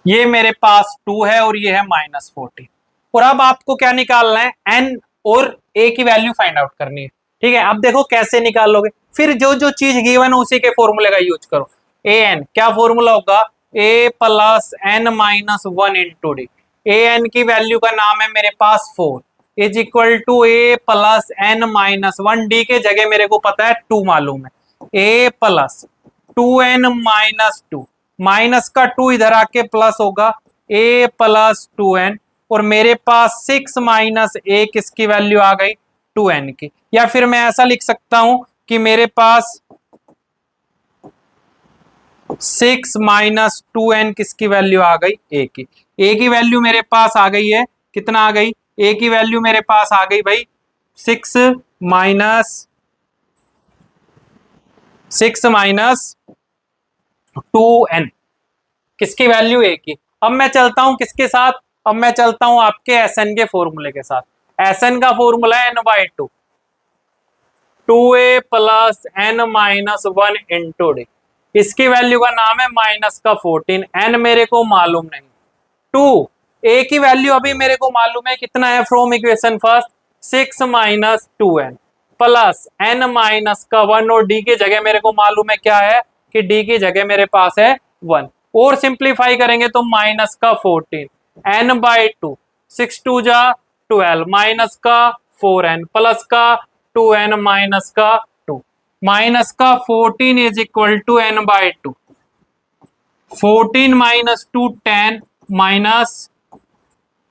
ये मेरे पास 2 है और ये है माइनस 14। और अब आपको क्या निकालना है n और a की वैल्यू फाइंड आउट करनी है। ठीक है। अब देखो कैसे निकालोगे, फिर जो जो चीज गिवन है उसी के फॉर्मूले का यूज करो। an क्या फॉर्मूला होगा a plus N minus 1 into d, an की वैल्यू का नाम है मेरे पास 4 is equal to a plus N minus 1, D के जगह मेरे को पता है 2 मालूम है, a plus 2n minus 2, minus का 2 इधर आके प्लस होगा a प्लस 2n और मेरे पास 6 माइनस a किसकी वैल्यू आ गई 2n की, या फिर मैं ऐसा लिख सकता हूं कि मेरे पास 6 माइनस 2n किसकी वैल्यू आ गई a की, a की वैल्यू मेरे पास आ गई है कितना आ गई, a की वैल्यू मेरे पास आ गई भाई 6 माइनस 2n किसकी वैल्यू a की। अब मैं चलता हूं किसके साथ, अब मैं चलता हूं आपके sn के फॉर्मूले के साथ। sn का फॉर्मूला है n/2, 2a plus N minus 1 into D, इसकी वैल्यू का नाम है माइनस का 14, n मेरे को मालूम नहीं, 2 a की वैल्यू अभी मेरे को मालूम है कितना है from equation first 6 minus 2n, plus n minus का 1 और d की जगह मेरे को मालूम है क्या है कि d की जगह मेरे पास है 1 और सिंप्लीफाई करेंगे तो माइनस का 14 n बाई 2 6 2 जा 12 माइनस का 4n प्लस का 2n माइनस का 2 माइनस का 14 is equal to n by 2 14 minus 2 10 minus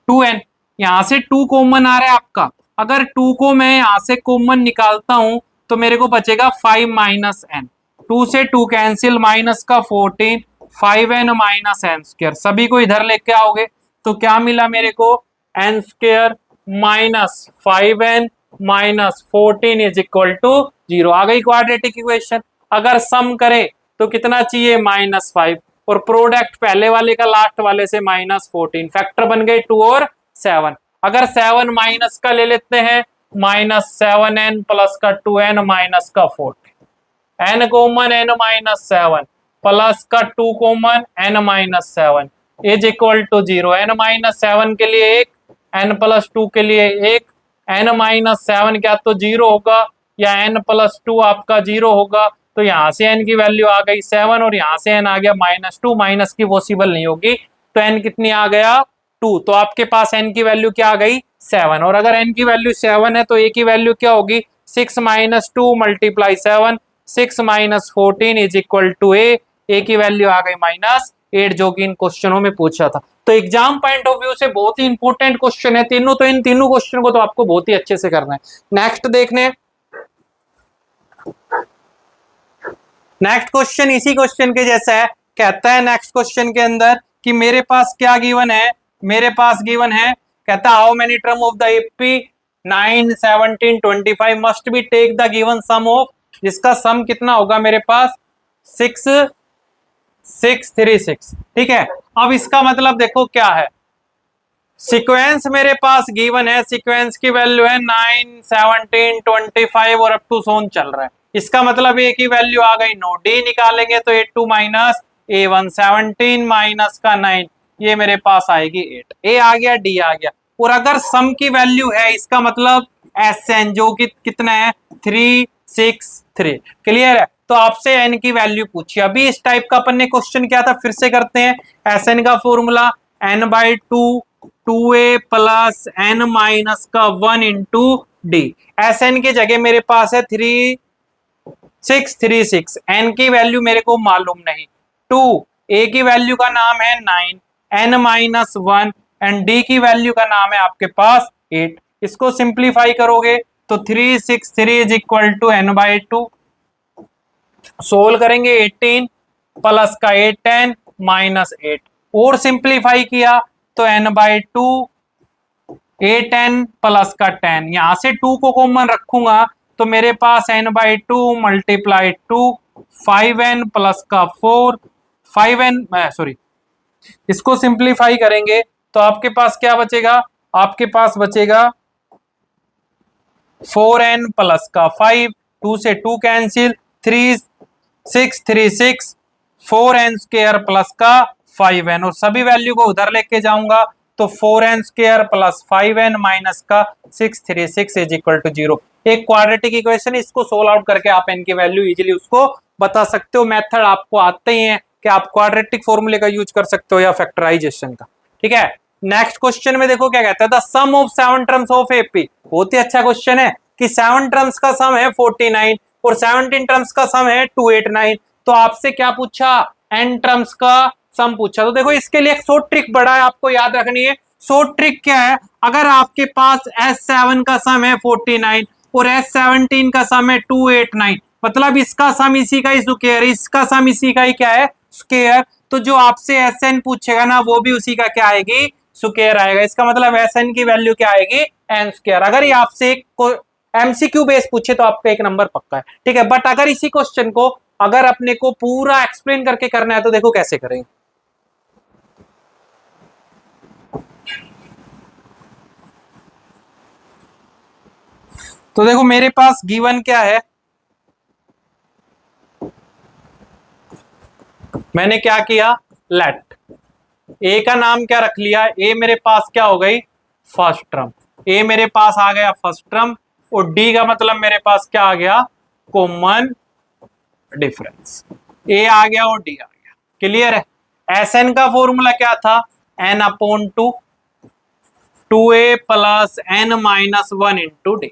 2n यहां से 2 कॉमन आ रहा है आपका अगर 2 को मैं यहां से कॉमन निकालता हूं तो मेरे को बचेगा 5 माइनस n 2 से 2 कैंसिल माइनस का 14 5n माइनस n स्क्वायर सभी को इधर लेके आओगे तो क्या मिला मेरे को n square minus 5n minus 14 is equal to 0 आ गई क्वाड्रेटिक इक्वेशन। अगर सम करे तो कितना चाहिए -5 और प्रोडक्ट पहले वाले का लास्ट वाले से -14 फैक्टर बन गए 2 और 7 अगर 7 माइनस का ले लेते हैं -7n प्लस का 2n माइनस का 14 n common n minus 7 plus का 2 common n minus 7 is equal to 0 n minus 7 के लिए 1 n प्लस 2 के लिए 1 n माइनस 7 क्या तो 0 होगा या n प्लस 2 आपका 0 होगा तो यहाँ से n की वैल्यू आ गई 7 और यहाँ से n आ गया -2 माइनस की पॉसिबल नहीं होगी तो n कितनी आ गया 2 तो आपके पास n की वैल्यू क्या आ गई 7 और अगर n की वैल्यू 7 है तो a की वैल्यू क्या होगी 6 minus 2 multiply 7 6 minus 14 is equal to a की वैल्यू आ गई -8 जो कि इन क्वेश्चनों में पूछा था। तो एग्जाम पॉइंट ऑफ व्यू से बहुत ही इंपॉर्टेंट क्वेश्चन है तीनों तो इन तीनों क्वेश्चन को तो आपको बहुत ही अच्छे से करना है। नेक्स्ट देखने नेक्स्ट क्वेश्चन इसी क्वेश्चन के जैसा है कहता है नेक्स्ट क्वेश्चन के अंदर कि मेरे पास क्या गिवन है मेरे पास गिवन है कहता है how many term of the AP 9 17 25 must be take the given sum of जिसका सम कितना होगा मेरे पास 6 6 3 6 ठीक है। अब इसका मतलब देखो क्या है सीक्वेंस मेरे पास गिवन है सीक्वेंस की वैल्यू है 9 17 25 और अप टू सोन चल रहा है इसका मतलब a की वैल्यू आ गई 9 d निकालेंगे तो a2 माइनस a1 17 माइनस का 9 ये मेरे पास आएगी 8 a आ गया d आ गया और अगर सम की वैल्यू है इसका मतलब Sn जो कि कितना है 3 6 3 क्लियर है तो आपसे n की वैल्यू पूछी। अभी इस टाइप का अपन ने क्वेश्चन किया था फिर से करते हैं Sn का formula n by 2 2a plus n minus का 1 इंटू डी Sn की जगह मेरे पास है 3 6 3 6 n की वैल्यू मेरे को मालूम नहीं 2 a की वैल्यू का नाम है 9 n माइनस 1 एंड d की वैल्यू का नाम है आपके पास 8 इसको सिंप्लीफाई करोगे तो 3 6 3 is equal to n by 2 solve करेंगे 18 प्लस का 8 10 माइनस 8 और सिंप्लीफाई किया तो n बाई 2 8 10 प्लस का 10 यहां से 2 को कॉमन रखूंगा तो मेरे पास n by 2 multiply 2 5n plus का 4 5n सॉरी इसको सिंप्लीफाई करेंगे तो आपके पास क्या बचेगा आपके पास बचेगा 4n प्लस का 5 2 से 2 कैंसिल 3 6 3 6 4n स्क्वायर प्लस का 5n और सभी वैल्यू को उधर लेके जाऊंगा तो 4n square plus 5n minus का 636 इज इक्वल टू 0 एक क्वाड्रेटिक इक्वेशन इसको सोल्व आउट करके आप n की वैल्यू इजीली उसको बता सकते हो। मेथड आपको आते ही है कि आप क्वाड्रेटिक फॉर्मूले का यूज कर सकते हो या फैक्टराइजेशन का ठीक है। नेक्स्ट क्वेश्चन में देखो क्या कहता है the sum of 7 terms of AP बहुत ही अच्छा क्वेश्चन है कि 7 टर्म्स का सम है 49 और 17 टर्म्स का सम है 289 तो आपसे क्या पूछा n टर्म्स का सम पूछा। तो देखो इसके लिए एक शॉर्ट ट्रिक बड़ा है आपको याद रखनी है। शॉर्ट ट्रिक क्या है अगर आपके पास S7 का सम है 49 और S17 का सम है 289 मतलब इसका सम इसी का ही स्क्वायर इसका सम इसी का ही क्या है स्क्वायर तो जो आपसे Sn पूछेगा ना वो भी उसी का क्या आएगी स्क्वायर आएगा इसका मतलब Sn की वैल्यू क्या आएगी n स्क्वायर। अगर ये आपसे MCQ बेस पूछे तो आपका एक नंबर पक्का है ठीक है। बट अगर इसी क्वेश्चन को अगर अपने को पूरा एक्सप्लेन करके करना है तो देखो कैसे करेंगे। तो देखो मेरे पास गिवन क्या है मैंने क्या किया लेट ए का नाम क्या रख लिया ए मेरे पास क्या हो गई फर्स्ट टर्म ए मेरे पास आ गया फर्स्ट टर्म और डी का मतलब मेरे पास क्या आ गया, कॉमन डिफरेंस। ए आ गया और डी आ गया। क्लियर है। एस एन का फॉर्मूला क्या था, n upon two, 2a plus N minus 1 into d.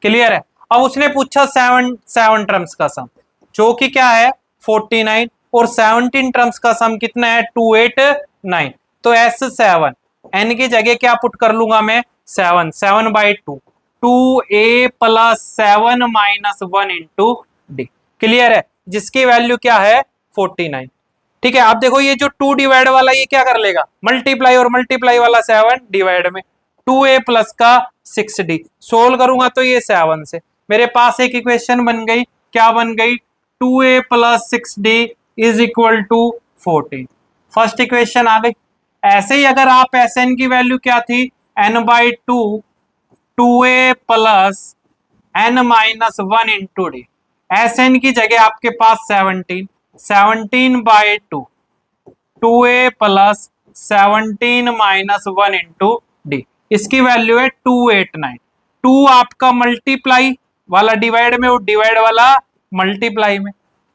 Clear है। अब उसने पूछा सेवन टर्म्स का सम, जो कि क्या है 49, और 17 टर्म्स का सम कितना है 289। तो S7 n की जगह क्या पुट कर लूंगा मैं, 7/2, 2a plus 7 minus 1 into d. Clear है। जिसकी वैल्यू क्या है 49। ठीक है। अब देखो ये जो 2 डिवाइड वाला ये क्या कर लेगा, मल्टीप्लाई, और मल्टीप्लाई वाला 7 डिवाइड में 2a प्लस का 6d। सोल्व करूंगा तो ये 7 से मेरे पास एक इक्वेशन बन गई, क्या बन गई, 2a plus 6d is equal to 14। First equation आ गई। ऐसे ही अगर आप Sn की वैल्यू क्या थी, n/2, 2a plus n minus 1 into d. Sn की जगह आपके पास 17/2, 2a plus 17 minus 1 into D. इसकी वैल्यू है 289। 2 आपका मल्टीप्लाई वाला डिवाइड में और डिवाइड वाला मल्टीप्लाई में,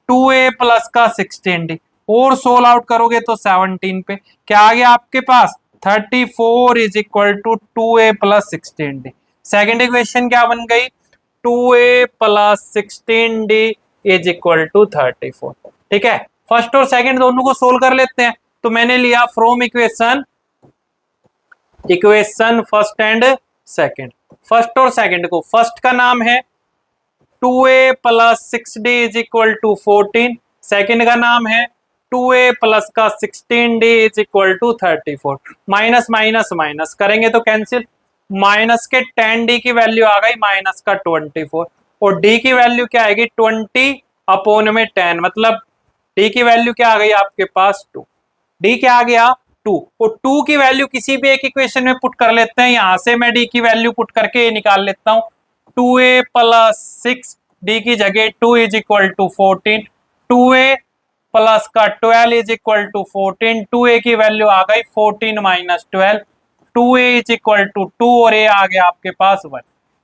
2a प्लस का 16d, और सोल्व आउट करोगे तो 17 पे क्या आ गया आपके पास 34 is equal to 2a plus 16d। Second equation क्या बन गई, 2a plus 16d is equal to 34। ठीक है। फर्स्ट और सेकंड दोनों को सोल्व कर लेते हैं। तो मैंने लिया from equation first and second. First और सेकंड को, फर्स्ट का नाम है 2a plus 6d is equal to 14, second का नाम है 2a प्लस का 16d is equal to 34। Minus minus minus करेंगे तो कैंसिल, माइनस के 10d की वैल्यू आ गई माइनस का 24, और d की वैल्यू क्या आएगी 20 अपॉन में 10, मतलब d की वैल्यू क्या आ गई आपके पास 2। d क्या आ गया 2, और 2 की वैल्यू किसी भी एक इक्वेशन में पुट कर लेते हैं। यहां से मैं d की वैल्यू पुट करके ये निकाल लेता हूं, 2a प्लस 6 d की जगह 2 is equal to 14, 2a plus का 12 इज इक्वल टू 14, 2a की वैल्यू आ गई 14 minus 12, 2a is equal to 2, और a आ गया आपके पास 1।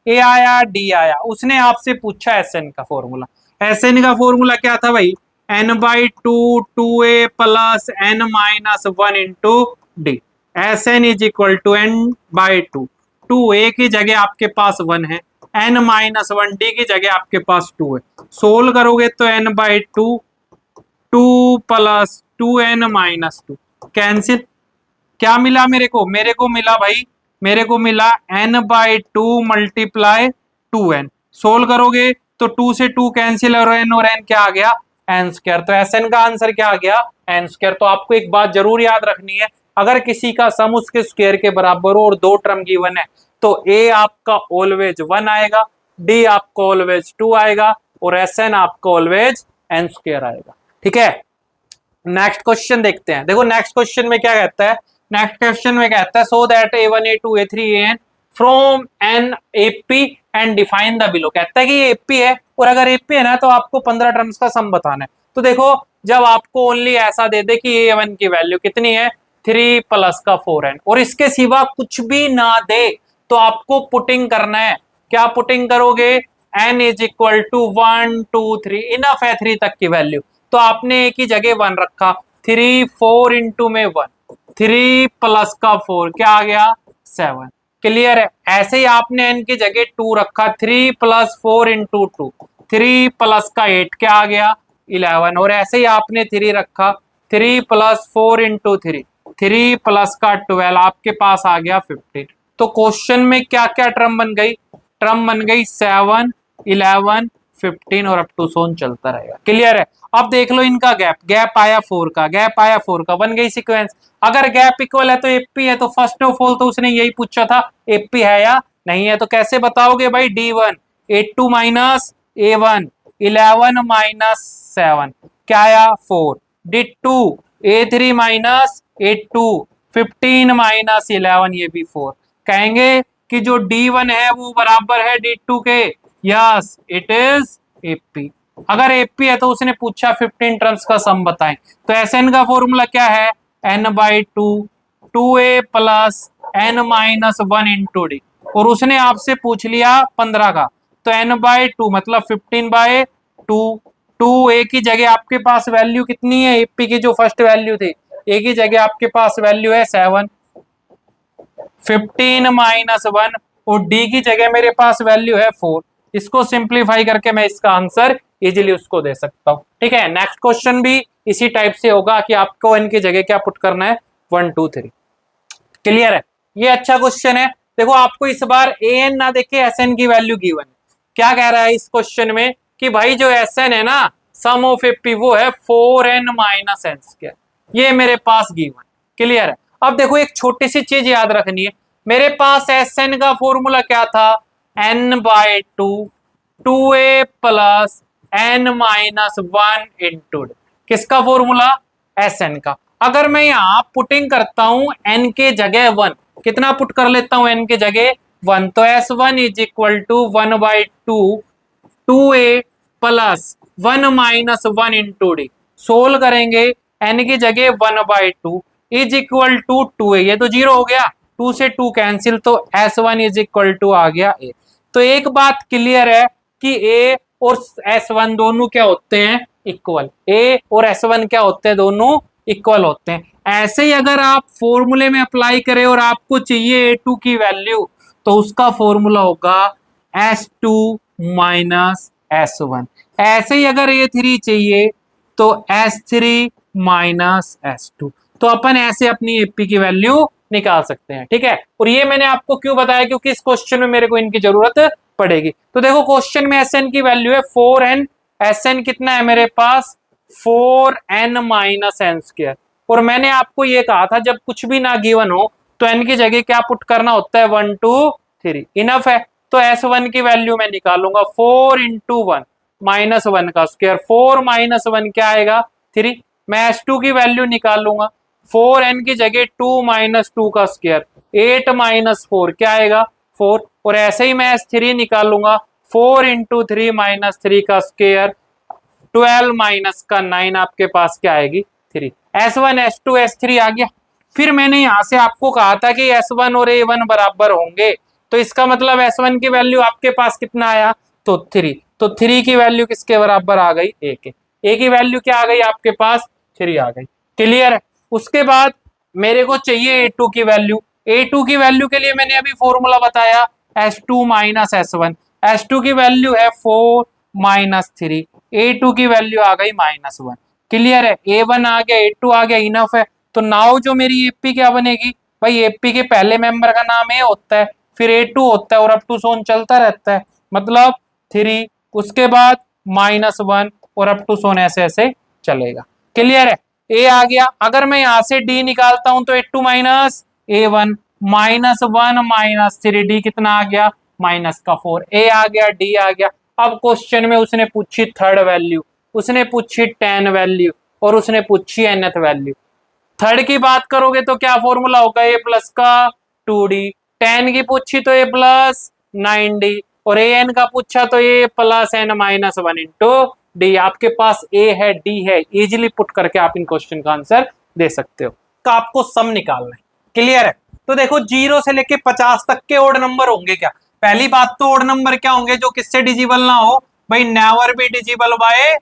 a आया d आया। उसने आपसे पूछा Sn का फॉर्मूला। Sn का फॉर्मूला क्या था भाई, n/2, 2a plus n minus 1 into d. Sn is equal to n/2, 2a की जगह आपके पास 1 है, n माइनस 1 डी की जगह आपके पास 2 है। सोल्व करोगे तो n/2, 2 plus 2n minus 2 cancel. क्या मिला मेरे को मिला भाई, मेरे को मिला n/2 मल्टीप्लाई 2n। सोल्व करोगे तो 2 से 2 कैंसिल, और n क्या आ गया n स्क्वायर। तो Sn का आंसर क्या आ गया n स्क्वायर। तो आपको एक बात जरूर याद रखनी है, अगर किसी का सम उसके स्क्वायर के बराबर हो और 2 टर्म गिवन है तो a आपका ऑलवेज 1 आएगा, d आपको ऑलवेज 2 आएगा, और Sn आपको ऑलवेज n स्क्वायर आएगा। ठीक है। नेक्स्ट क्वेश्चन देखते हैं। देखो नेक्स्ट क्वेश्चन में क्या कहता है, नेक्स्ट क्वेश्चन में कहता है so that a1 a2 a3 an from an AP and define the below. कहता है कि ये AP है, और अगर AP है ना तो आपको 15 टर्म्स का सम बताना है। तो देखो जब आपको ओनली ऐसा दे दे कि a1 की वैल्यू कितनी है 3 प्लस का 4n, और इसके सिवा कुछ भी ना दे तो आपको पुटिंग करना है। क्या पुटिंग करोगे, n is equal to 1 2 3, enough है 3 तक की वैल्यू, तो आपने एक ही जगह 1 रखा, 3 4 इंटू में 1, 3 प्लस का 4 क्या आ गया 7। क्लियर है। ऐसे ही आपने n की जगह 2 रखा, 3 प्लस 4 इंटू 2, 3 प्लस का 8 क्या आ गया 11, और ऐसे ही आपने 3 रखा, 3 प्लस 4 इंटू 3, 3 प्लस का 12 आपके पास आ गया 15। तो क्वेश्चन में क्या क्या टर्म बन गई, टर्म बन गई 7 11 15 और अप टू सोन चलता रहेगा। क्लियर है। अब देख लो इनका गैप, गैप आया 4 का, गैप आया 4 का, बन गई सीक्वेंस। अगर गैप इक्वल है तो AP है, तो फर्स्ट ऑफ ऑल तो उसने यही पूछा था AP है या नहीं है। तो कैसे बताओगे भाई, D1 A2 minus A1 11 minus 7 क्या आया 4, D2 A3 minus A2 15 minus 11 ये भी 4। कहेंगे कि जो D1 है वो बराबर है D2 के, यस इट इज AP। अगर AP है तो उसने पूछा 15 टर्म्स का सम बताएं। तो Sn का फॉर्मूला क्या है, n/2, 2a plus n minus 1 into d, और उसने आपसे पूछ लिया 15 का, तो n/2 मतलब 15/2। 2a की जगह आपके पास वैल्यू कितनी है, एपी की जो फर्स्ट वैल्यू थी, a की जगह आपके पास वैल्यू है 7, 15 - 1 और d की जगह मेरे पास वैल्यू है 4। इसको सिंप्लीफाई करके मैं इसका आंसर इजीली उसको दे सकता हूँ। ठीक है, नेक्स्ट क्वेश्चन भी इसी टाइप से होगा कि आपको n की जगह क्या पुट करना है, 1 2 3। क्लियर है, ये अच्छा क्वेश्चन है। देखो आपको इस बार an ना देखे Sn की वैल्यू गिवन है। क्या कह रहा है इस क्वेश्चन में कि भाई जो Sn है ना, सम ऑफ एपी वो है 4n - n²। ये मेरे पास गिवन। क्लियर है। अब देखो एक छोटी सी चीज याद रखनी है, मेरे पास Sn का फॉर्मूला क्या था, n/2 2a plus n - 1 into किसका फॉर्मूला, Sn का। अगर मैं यहाँ पुटिंग करता हूं n के जगह 1, कितना पुट कर लेता हूं n के जगह 1, तो S1 is equal to 1/2 2a plus 1 - 1 into d. Solve करेंगे n की जगह 1/2 इज इक्वल टू 2a, ये तो 0 हो गया, 2 से 2 कैंसिल, तो S1 इज इक्वल टू आ गया a। तो एक बात क्लियर है कि a और S1 दोनों क्या होते हैं, इक्वल। a और S1 क्या होते हैं, दोनों इक्वल होते हैं। ऐसे ही अगर आप फॉर्मूले में अप्लाई करें और आपको चाहिए A2 की वैल्यू, तो उसका फॉर्मूला होगा S2 माइनस S1। ऐसे ही अगर A3 चाहिए तो S3 माइनस S2। तो अपन ऐसे अपनी एपी की वैल्यू निकाल सकते हैं। ठीक है, और ये मैंने आपको क्यों बताया, क्योंकि इस क्वेश्चन में मेरे को इनकी जरूरत पड़ेगी। तो देखो क्वेश्चन में Sn की वैल्यू है 4n, Sn कितना है मेरे पास 4n - n²। और मैंने आपको ये कहा था जब कुछ भी ना गिवन हो तो n की जगह क्या पुट करना होता है, 1 2 3। इनफ है, तो S1 की वैल्यू मैं निकालूंगा 4 × 1 -1 का स्क्वायर, 4 - 1 क्या आएगा 3। मैं S2 की वैल्यू निकालूंगा 4n की जगह 2 - 2 का स्क्वायर, 8 - 4 क्या आएगा 4। और ऐसे ही मैं S3 निकालूंगा 4 × 3 - 3 का स्क्वायर, 12 माइनस का 9 आपके पास क्या आएगी 3। S1 S2 S3 आ गया। फिर मैंने यहां से आपको कहा था कि S1 और A1 बराबर होंगे, तो इसका मतलब S1 की वैल्यू आपके पास कितना आया, तो 3। तो 3 की वैल्यू किसके बराबर आ गई, A के। A की वैल्यू क्या आ गई आपके पास, 3 आ गई। क्लियर है। उसके बाद मेरे को चाहिए A2 की वैल्यू। A2 की वैल्यू के लिए मैंने अभी फॉर्मूला बताया S2 माइनस S1। S2 की वैल्यू है 4 - 3, A2 की वैल्यू आ गई -1। क्लियर है, A1 आ गया, A2 आ गया, इनफ है। तो नाउ जो मेरी एपी क्या बनेगी, भाई एपी के पहले मेंबर का नाम A होता है, फिर A2 होता है और अप टू सोन चलता रहता है, मतलब 3, उसके बाद -1 और अप टू सोन ऐसे ऐसे चलेगा। क्लियर है, A आ गया। अगर मैं यहां से D निकालता हूं तो A2 माइनस A1 -1 - 3, D कितना आ गया -4। A आ गया, D आ गया। अब क्वेश्चन में उसने पूछी थर्ड वैल्यू, उसने पूछी 10 वैल्यू और उसने पूछी nth वैल्यू। थर्ड की बात करोगे तो क्या फॉर्मूला होगा, A प्लस का 2D। 10 की पूछी तो A प्लस 9D और AN का पूछा तो A plus n - 1 into D। आपके पास A है, D है, इजीली पुट करके आप इन क्वेश्चन का आंसर दे सकते हो। तो आपको सम निकालना है। क्लियर है। तो देखो 0 से लेके 50 तक के ओड नंबर होंगे क्या, पहली बात तो ओड नंबर क्या होंगे, जो किससे डिजिबल ना हो, भाई नेवर बी डिजिबल बाय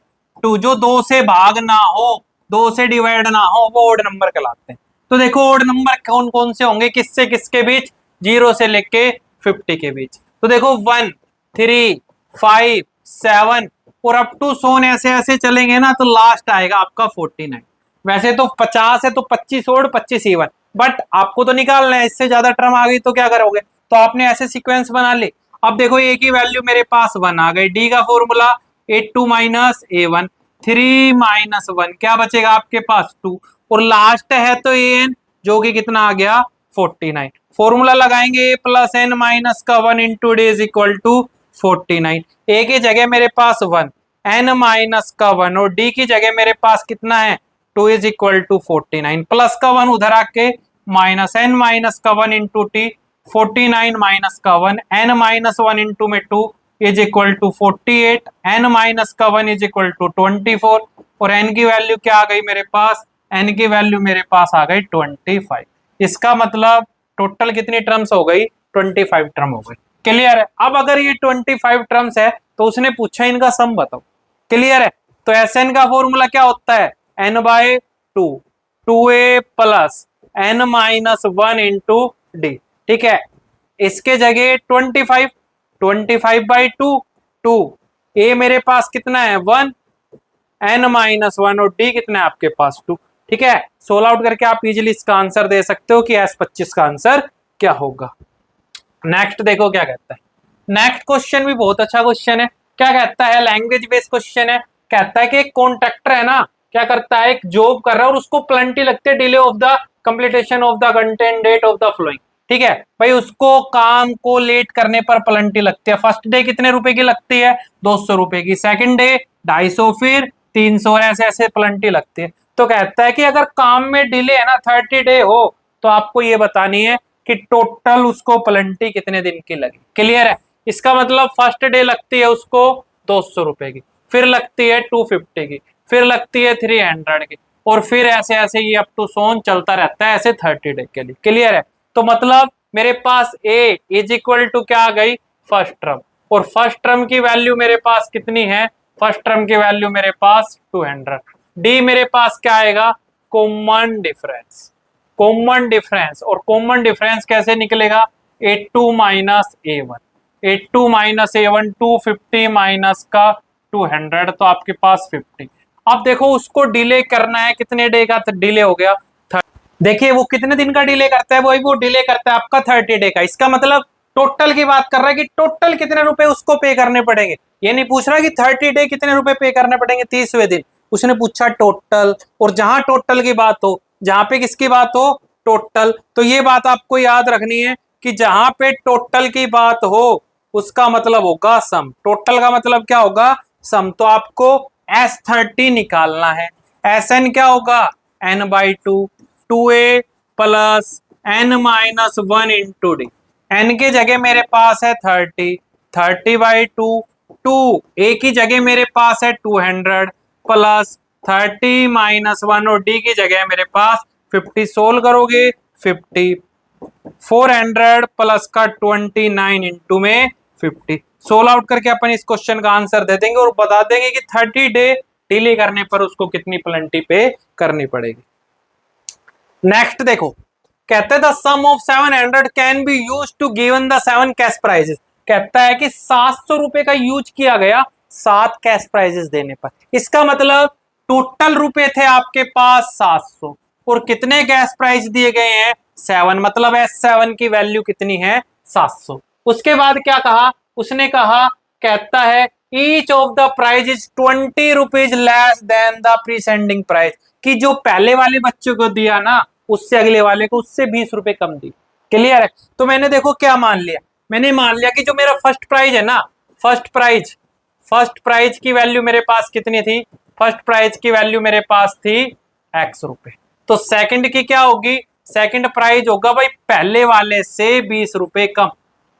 2, जो 2 से भाग ना हो, 2 से डिवाइड ना हो, वो ओड नंबर कहलाते हैं। तो देखो ओड नंबर कौन कौन से होंगे, किससे किसके बीच, 0 से लेके 50 के बीच। तो देखो 1 3 5 7 और अप टू सोन ऐसे ऐसे चलेंगे ना, तो लास्ट आएगा आपका 49। वैसे तो 50 है तो 25 ओड 25 इवन, बट आपको तो निकालना है, इससे ज्यादा टर्म आ गई तो क्या करोगे, तो आपने ऐसे सीक्वेंस बना ली। अब देखो ए की वैल्यू मेरे पास 1 आ गई, डी का फॉर्मूला A2 माइनस A1, 3 - 1 क्या बचेगा आपके पास 2, और लास्ट है तो AN जो कि कितना आ गया 49। फॉर्मूला लगाएंगे A प्लस n माइनस का 1 into D is equal to 49। A की जगह मेरे पास 1, n माइनस का 1 और डी की जगह मेरे पास कितना है 2 इज इक्वल टू 49। प्लस का 1 उधर आके माइनस n माइनस का 1 इंटू टी, 49 माइनस का 1, n माइनस 1 इंटू में 2 is equal to 48, n minus का 1 इज इक्वल टू 24 और n की वैल्यू क्या आ गई मेरे पास, n की वैल्यू मेरे पास आ गई 25। इसका मतलब टोटल कितनी टर्म्स हो गई, 25 टर्म हो गई। क्लियर है। अब अगर ये 25 टर्म्स है तो उसने पूछा इनका सम बताओ। क्लियर है। तो Sn का फॉर्मूला क्या होता है, n/2, 2a plus n minus 1 into D. ठीक है, इसके जगह 25, 25/2, 2 a मेरे पास कितना है 1, n माइनस 1 और d कितना है आपके पास 2। ठीक है, सोल्व आउट करके आप इजीली इसका आंसर दे सकते हो कि S25 का आंसर क्या होगा। नेक्स्ट देखो क्या कहता है। नेक्स्ट क्वेश्चन भी बहुत अच्छा क्वेश्चन है। क्या कहता है, लैंग्वेज बेस्ड क्वेश्चन है। कहता है कि एक कॉन्ट्रैक्टर है ना, क्या करता है, एक जॉब कर रहा है और उसको प्लेंटी लगती है delay of the completion of the content date of the following. ठीक है भाई, उसको काम को लेट करने पर प्लेंटी लगती है। फर्स्ट डे कितने रुपए की लगती है, 200 रुपए की। सेकंड डे 250, फिर 300, ऐसे ऐसे प्लेंटी लगती है। तो कहता है कि अगर काम में डिले है ना 30 डे हो, तो आपको ये बतानी है कि टोटल उसको प्लेंटी कितने दिन की लगी। क्लियर है। इसका मतलब फर्स्ट डे लगती है उसको 200 रुपए की, फिर लगती है 250 की, फिर लगती है 300 की, और फिर ऐसे ऐसे ये अप टू सोन चलता रहता है ऐसे 30 डे के लिए। क्लियर है। तो मतलब मेरे पास ए इज इक्वल टू क्या आ गई, फर्स्ट टर्म, और फर्स्ट टर्म की वैल्यू मेरे पास कितनी है, फर्स्ट टर्म की वैल्यू मेरे पास 200। डी मेरे पास क्या आएगा, कॉमन डिफरेंस। कॉमन डिफरेंस, और कॉमन डिफरेंस कैसे निकलेगा, A2 minus A1, A2 minus A1, 250 minus का 200, तो आपके पास 50। अब देखो उसको डिले करना है, कितने डे का डिले हो गया, देखिए वो कितने दिन का डिले करता है, वही वो डिले करता है आपका 30 डे का। इसका मतलब टोटल की बात कर रहा है कि टोटल कितने रुपए उसको पे करने पड़ेंगे। ये नहीं पूछ रहा कि 30 डे कितने रुपए पे करने पड़ेंगे 30वें दिन, उसने पूछा टोटल। और जहां टोटल की बात हो, जहां पे किसकी बात हो, टोटल, तो ये बात आपको याद रखनी है कि जहां पे टोटल की बात हो उसका मतलब होगा सम। टोटल का मतलब क्या होगा, सम। तो आपको S30 निकालना है। Sn क्या होगा, n/2, 2a plus n minus 1 into D. n की जगह मेरे पास है 30, 30/2, 2 a की जगह मेरे पास है 200 प्लस 30 माइनस 1, और d की जगह मेरे पास 50। सोल्व करोगे 50, 400 प्लस का 29 इंटू में 50। सोल्व आउट करके अपन इस क्वेश्चन का आंसर दे देंगे और बता देंगे कि 30 डे डिले करने पर उसको कितनी प्लेंटी पे करनी पड़ेगी। नेक्स्ट देखो, कहते हैं the sum of 700 can be use to given the 7 cash prizes. कहता है कि 700 रुपए का यूज किया गया 7 कैश प्राइजेस देने पर। इसका मतलब टोटल रुपए थे आपके पास 700 और कितने कैश प्राइस दिए गए हैं 7, मतलब S7 की वैल्यू कितनी है 700। उसके बाद क्या कहा, उसने कहा, कहता है each of the prize is 20 rupees less than the preceding price, कि जो पहले वाले बच्चे को दिया ना उससे अगले वाले को उससे 20 रुपए कम दी। क्लियर है। तो मैंने देखो क्या मान लिया, मैंने मान लिया कि जो मेरा फर्स्ट प्राइज है ना, फर्स्ट प्राइज की वैल्यू मेरे पास कितनी थी, फर्स्ट प्राइज की वैल्यू मेरे पास थी x रुपए। तो सेकंड की क्या होगी, सेकंड प्राइज होगा भाई पहले वाले से 20 रुपए कम।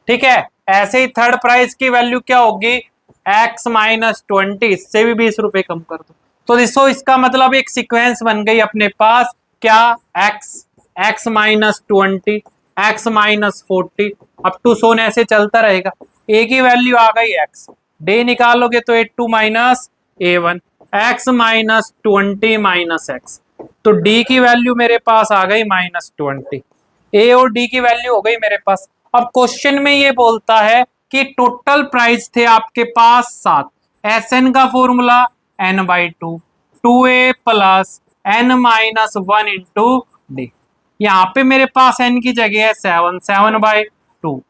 ठीक है, ऐसे ही थर्ड प्राइज की वैल्यू क्या होगी, x माइनस 20, इससे भी 20 रुपए कम कर दो। तो देखो इसका मतलब एक सीक्वेंस बन गई अपने पास, क्या, x minus 20, x minus 40, up to so on ऐसे चलता रहेगा। a की वैल्यू आ गई x, डे निकालोगे तो A2 minus A1, x minus 20 minus x, तो d की वैल्यू मेरे पास आ गई माइनस 20। a और d की वैल्यू हो गई मेरे पास। अब क्वेश्चन में ये बोलता है कि टोटल प्राइस थे आपके पास 7, Sn का formula n/2, 2a plus n minus 1 into D. यहाँ पे मेरे पास n की जगह है 7, 7/2,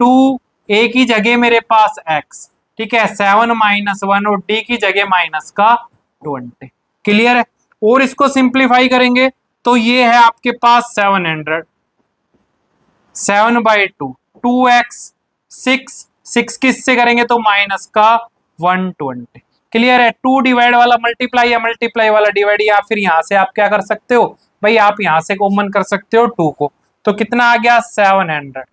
2a की जगह मेरे पास x, ठीक है, 7 माइनस 1, और d की जगह माइनस का 20। क्लियर है। और इसको सिंप्लीफाई करेंगे तो ये है आपके पास 700, 7/2, 2x, 6 किससे करेंगे तो माइनस का 120। क्लियर है। 2 डिवाइड वाला मल्टीप्लाई या मल्टीप्लाई वाला डिवाइड, या फिर यहां से आप क्या कर सकते हो भाई, आप यहां से कॉमन कर सकते हो 2 को। तो कितना आ गया 700,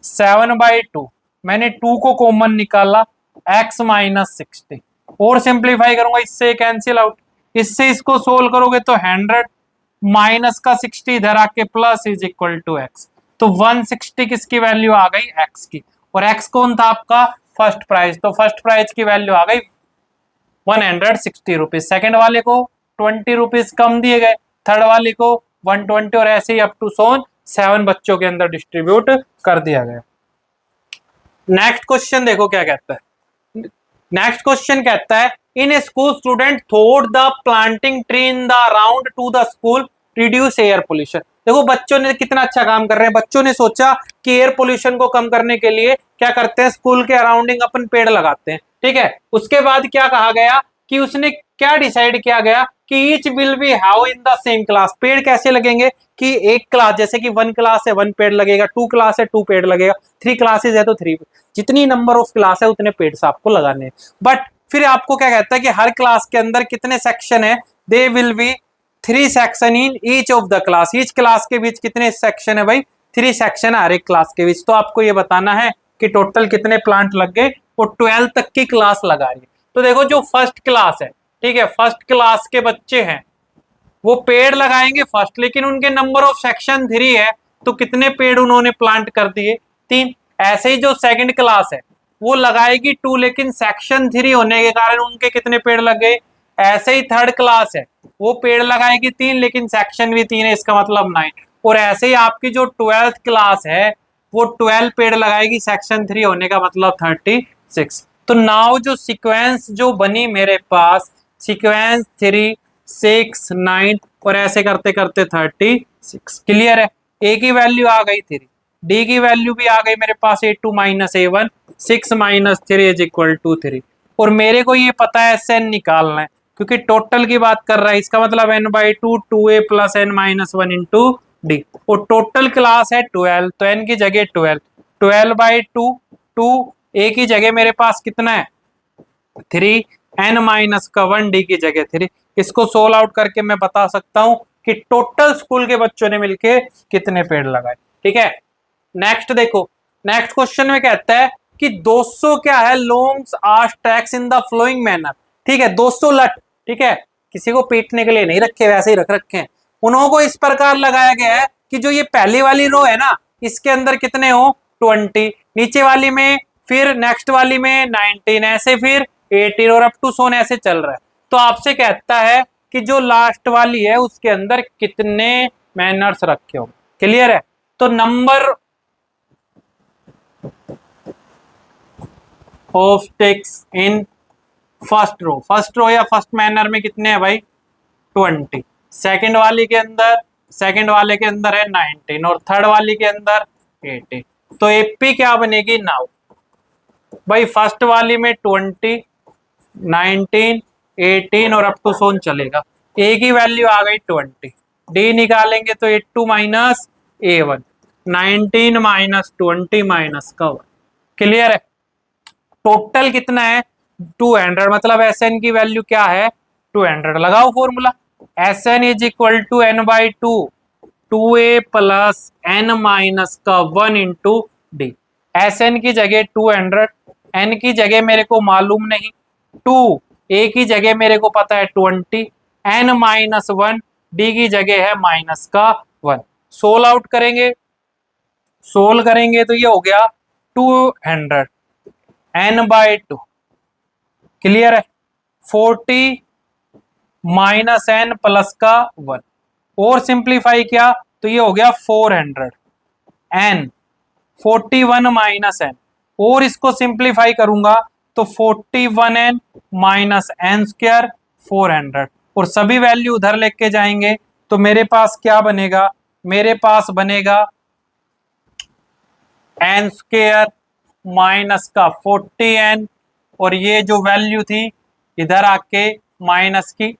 7/2, मैंने 2 को कॉमन निकाला, x माइनस 60, और सिंप्लीफाई करूंगा इससे कैंसिल आउट, इससे इसको सोल्व करोगे तो 100 माइनस का 60 इधर आके plus is equal to x, तो 160 किसकी वैल्यू आ गई x की। और x कौन था आपका फर्स्ट प्राइज, तो फर्स्ट प्राइज की वैल्यू आ गई 160 रुपीज, सेकेंड वाले को 20 रुपीज कम दिए गए, थर्ड वाले को 120 और ऐसे ही अप टू सोन 7 बच्चों के अंदर डिस्ट्रीब्यूट कर दिया गया। नेक्स्ट क्वेश्चन देखो क्या कहता है। नेक्स्ट क्वेश्चन कहता है in school student thought the planting tree in the around two the school reduce air pollution. देखो बच्चों ने कितना अच्छा काम कर रहे हैं, बच्चों ने सोचा कि एयर पोल्यूशन को कम करने के लिए क्या करते हैं, स्कूल के अराउंडिंग अपन पेड़ लगाते हैं, ठीक है। उसके बाद क्या कहा गया कि उसने क्या डिसाइड किया गया कि each will be have in the same class. पेड़ कैसे लगेंगे कि एक क्लास, जैसे कि 1 क्लास है 1 पेड़ लगेगा, 2 क्लास है 2 पेड़ लगेगा, 3 क्लासेस है तो 3, जितनी नंबर ऑफ क्लास है उतने पेड़ आपको लगाने हैं। बट फिर आपको क्या कहता है कि हर क्लास के अंदर कितने सेक्शन है, they will be 3 section in each of the class. Each class के बीच कितने सेक्शन है भाई, 3 सेक्शन है हर एक क्लास के बीच। तो आपको ये बताना है कि टोटल कितने प्लांट लग गए, और 12 तक की क्लास लगा रही है। तो देखो जो फर्स्ट क्लास है, ठीक है, फर्स्ट क्लास के बच्चे हैं वो पेड़ लगाएंगे फर्स्ट, लेकिन उनके नंबर ऑफ सेक्शन 3 है, तो कितने पेड़ उन्होंने प्लांट कर दिए 3। ऐसे ही जो सेकंड क्लास है वो लगाएगी 2, लेकिन सेक्शन 3 होने के कारण उनके कितने पेड़ लग गए। ऐसे ही थर्ड क्लास है वो पेड़ लगाएगी 3, लेकिन सेक्शन भी 3 है, इसका मतलब 9। और ऐसे ही आपकी जो 12th क्लास है वो 12 पेड़ लगाएगी, सेक्शन 3 होने का मतलब 36। तो नाउ जो सीक्वेंस जो बनी मेरे पास, सीक्वेंस 3 6 9 और ऐसे करते करते 36। क्लियर है, ए की वैल्यू आ गई 3, डी की वैल्यू भी आ गई मेरे पास A2 - A1, 6 - 3 is equal to 3। और मेरे को ये पता है SN निकालना है क्योंकि टोटल की बात कर रहा है, इसका मतलब n/2 2a + n - 1 into d. और टोटल क्लास है 12, तो n की जगह 12, 12/2 2, a की जगह मेरे पास कितना है 3, n-1 डी की जगह 3। इसको सोल्व आउट करके मैं बता सकता हूं कि टोटल स्कूल के बच्चों ने मिलके कितने पेड़ लगाए, ठीक है। नेक्स्ट देखो, नेक्स्ट क्वेश्चन में कहता है कि 200 क्या है logs are stacks in the following manner, ठीक है, 200 लट, ठीक है, किसी को पीटने के लिए नहीं रखे, वैसे ही रख रखे हैं। उन्होंने इस प्रकार लगाया गया है कि जो ये पहली वाली रो है ना, इसके अंदर कितने हो 20, नीचे वाली में, फिर नेक्स्ट वाली में 19, ऐसे फिर 18 और अप टू सोन ऐसे चल रहा है। तो आपसे कहता है कि जो लास्ट वाली है उसके अंदर कितने मैनर्स रखे हो। क्लियर है, तो number of sticks in first row या फर्स्ट मैनर में कितने हैं भाई 20, सेकंड वाली के अंदर, सेकंड वाले के अंदर है 19 और थर्ड वाली के अंदर 18। तो एपी क्या बनेगी नाउ भाई, फर्स्ट वाली में 20 19 18 और अप टू सोन चलेगा, ए की वैल्यू आ गई 20, डी निकालेंगे तो A2 - A1, 19 - 20 माइनस का 1। क्लियर है, टोटल कितना है 200, मतलब SN की वैल्यू क्या है 200। लगाओ formula, SN is equal to n/2 2a + n-1 into d. SN की जगह 200, n की जगह मेरे को मालूम नहीं 2, a की जगह मेरे को पता है 20, n-1, d की जगह है -1। सोल्व आउट करेंगे, सोल्व करेंगे तो ये हो गया 200 n/2। क्लियर है, 40 -n + 1 और सिंप्लीफाई किया तो ये हो गया 400 n 41 -n, और इसको सिंप्लीफाई करूंगा तो 41n - n² 400, और सभी वैल्यू उधर लेके जाएंगे तो मेरे पास क्या बनेगा, मेरे पास बनेगा n² - 40n, और ये जो वैल्यू थी इधर आके माइनस की,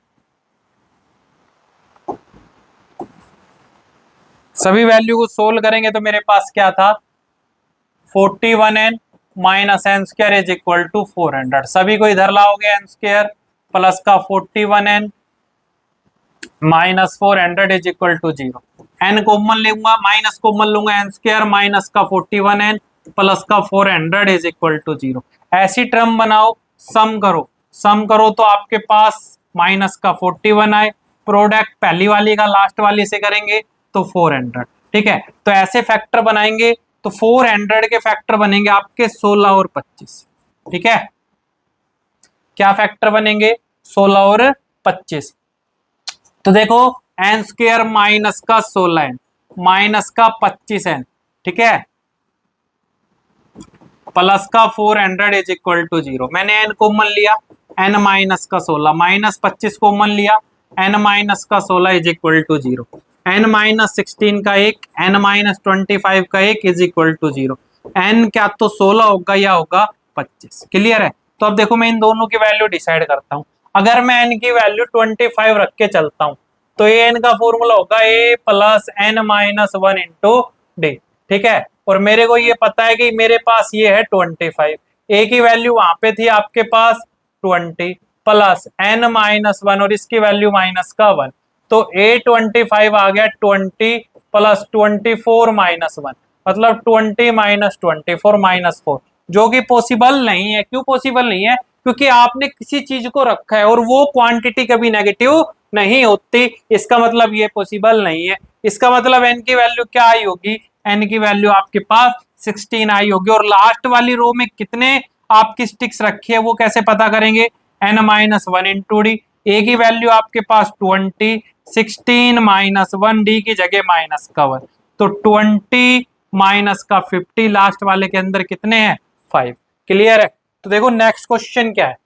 सभी वैल्यू को सोल्व करेंगे तो मेरे पास क्या था 41n - n² is equal to 400। सभी को इधर लाओगे n² प्लस का 41n - 400 is equal to 0। n common लूंगा, माइनस कॉमन लूंगा, n² माइनस का 41n प्लस का 400 इज इक्वल टू 0। ऐसी टर्म बनाओ, सम करो, सम करो तो आपके पास माइनस का 41 आए, प्रोडक्ट पहली वाली का लास्ट वाली से करेंगे तो 400, ठीक है। तो ऐसे फैक्टर बनाएंगे तो 400 के फैक्टर बनेंगे आपके 16 और 25। ठीक है, क्या फैक्टर बनेंगे? 16 और 25। तो देखो एन स्क्वायर माइनस का 16n माइनस का 25n, ठीक है, प्लस का 400 इज इक्वल टू 0। मैंने एन कॉमन लिया, एन माइनस का 16 माइनस 25 कॉमन लिया, एन माइनस का 16 is equal to 0। N minus 16 का 1, एन माइनस 25 का 1 इज इक्वल टू 0। एन क्या तो 16 होगा या होगा 25। क्लियर है? तो अब देखो मैं इन दोनों की वैल्यू डिसाइड करता हूं। अगर मैं एन की वैल्यू 25 रख के चलता हूं तो ए एन का फॉर्मूला होगा A plus N minus 1 into D. ठीक है, और मेरे को ये पता है कि मेरे पास ये है 25, ए की वैल्यू वहां पे थी आपके पास 20 प्लस एन माइनस 1 और इसकी वैल्यू माइनस का 1, तो A25 आ गया 20 प्लस 24 माइनस 1, मतलब 20 माइनस 24 माइनस 4, जो कि पॉसिबल नहीं है। क्यों पॉसिबल नहीं है? क्योंकि आपने किसी चीज को रखा है और वो क्वांटिटी कभी नेगेटिव नहीं होती, इसका मतलब ये पॉसिबल नहीं है। इसका मतलब एन की वैल्यू क्या आई होगी? एन की वैल्यू आपके पास 16 आई होगी। और लास्ट वाली रो में कितने आपकी स्टिक्स रखी है वो कैसे पता करेंगे? N minus 1 into D. A की वैल्यू आपके पास 20, 16 माइनस 1, डी की जगह माइनस का 1, तो 20 माइनस का 50, लास्ट वाले के अंदर कितने हैं? 5। क्लियर है? तो देखो नेक्स्ट क्वेश्चन क्या है।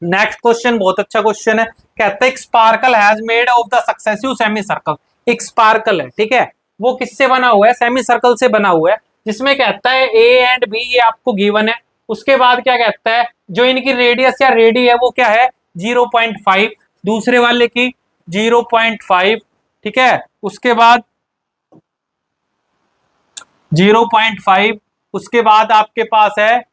नेक्स्ट क्वेश्चन बहुत अच्छा क्वेश्चन है। कहता है sparkle has made of the successive semi circle. एक स्पार्कल है, ठीक है, वो किससे बना हुआ है? सेमी सर्कल से बना हुआ है, जिसमें कहता है ए एंड बी ये आपको गिवन है। उसके बाद क्या कहता है? जो इनकी रेडियस या रेडी है वो क्या है? 0.5, दूसरे वाले की 0.5, ठीक है, उसके बाद 0.5, उसके बाद आपके पास है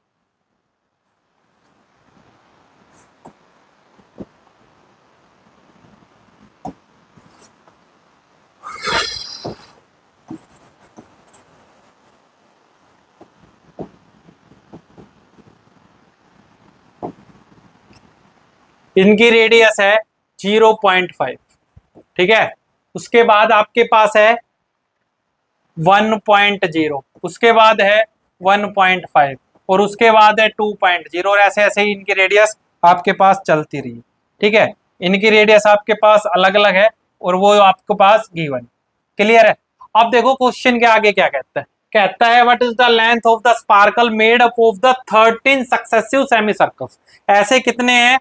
इनकी रेडियस है 0.5, ठीक है, उसके बाद आपके पास है 1.0, उसके बाद है 1.5 और उसके बाद है 2.0, और ऐसे ऐसे ही इनकी रेडियस आपके पास चलती रही। ठीक है, इनकी रेडियस आपके पास अलग अलग है और वो आपके पास गिवन। क्लियर है? अब देखो क्वेश्चन के आगे क्या कहता है। कहता है what is the length of the sparkle made up of the 13 successive semi circles. ऐसे कितने हैं?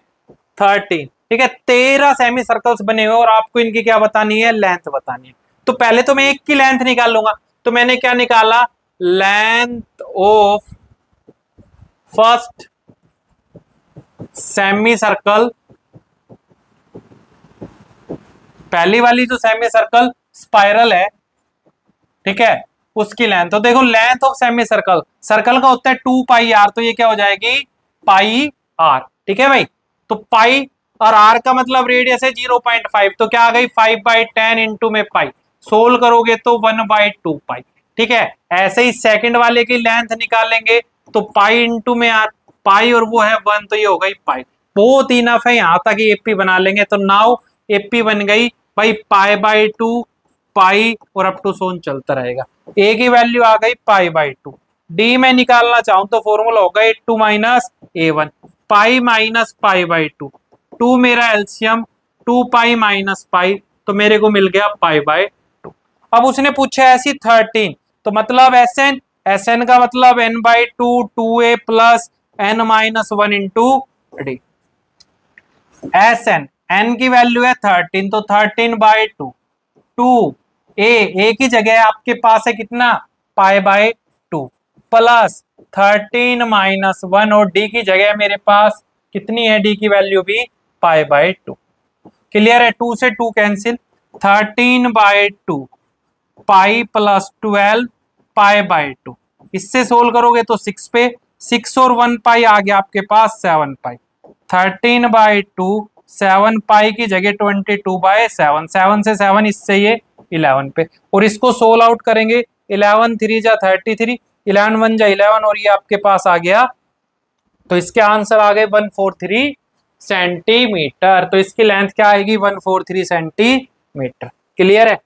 13। ठीक है, 13 सेमी सर्कल्स बने हुए और आपको इनकी क्या बतानी है? लेंथ बतानी है। तो पहले तो मैं एक की लेंथ निकाल लूंगा। तो मैंने क्या निकाला? Length of first semi circle, पहली वाली जो सेमी सर्कल स्पाइरल है, ठीक है, उसकी लेंथ। तो देखो length of semi circle, circle का होता है 2 पाई आर, तो ये क्या हो जाएगी? पाई आर। ठीक है भाई, तो पाई और आर का मतलब रेडियस है 0.5, तो क्या आ गई? 5/10 इंटू में पाई, सोल्व करोगे तो 1/2 पाई। ठीक है, ऐसे ही सेकंड वाले की लेंथ निकालेंगे तो पाई इंटू में आर, पाई और वो है 1, तो ये हो गई पाई। बहुत इनफ है, यहां तक एपी बना लेंगे। तो नाउ एपी बन गई भाई पाई/2, पाई और अप टू सोन चलता रहेगा। ए की वैल्यू आ गई पाई/2। डी में निकालना चाहूं तो फॉर्मूला होगा A2 minus A1, pi minus पाई/2, 2 मेरा एलसीएम 2 पाई माइनस पाई, तो मेरे को मिल गया पाई/2। अब उसने पूछा ऐसी 13, तो मतलब एसएन, एसएन का मतलब n/2 2a plus n minus 1 into d. S n, n की वैल्यू है 13, तो 13/2, 2 ए की जगह आपके पास है कितना? पाई/2 प्लस 13 माइनस 1, और डी की जगह मेरे पास कितनी है? डी की वैल्यू भी पाई/2। क्लियर है? 2 से 2 कैंसिल, 13/2 पाई प्लस 12 पाई/2। इससे सोल्व करोगे तो 6 पे, 6 और 1 पाई आ गया आपके पास 7 पाई। 13/2 7 पाई की जगह 22/7, 7 से 7 इससे ये 11 पे, और इसको सोल्व आउट करेंगे। 11 3 जा 33, 11 1 जा 11, और ये आपके पास आ गया, तो इसके आंसर आ गए 143 सेंटीमीटर। तो इसकी लेंथ क्या आएगी? 143 सेंटीमीटर। क्लियर है?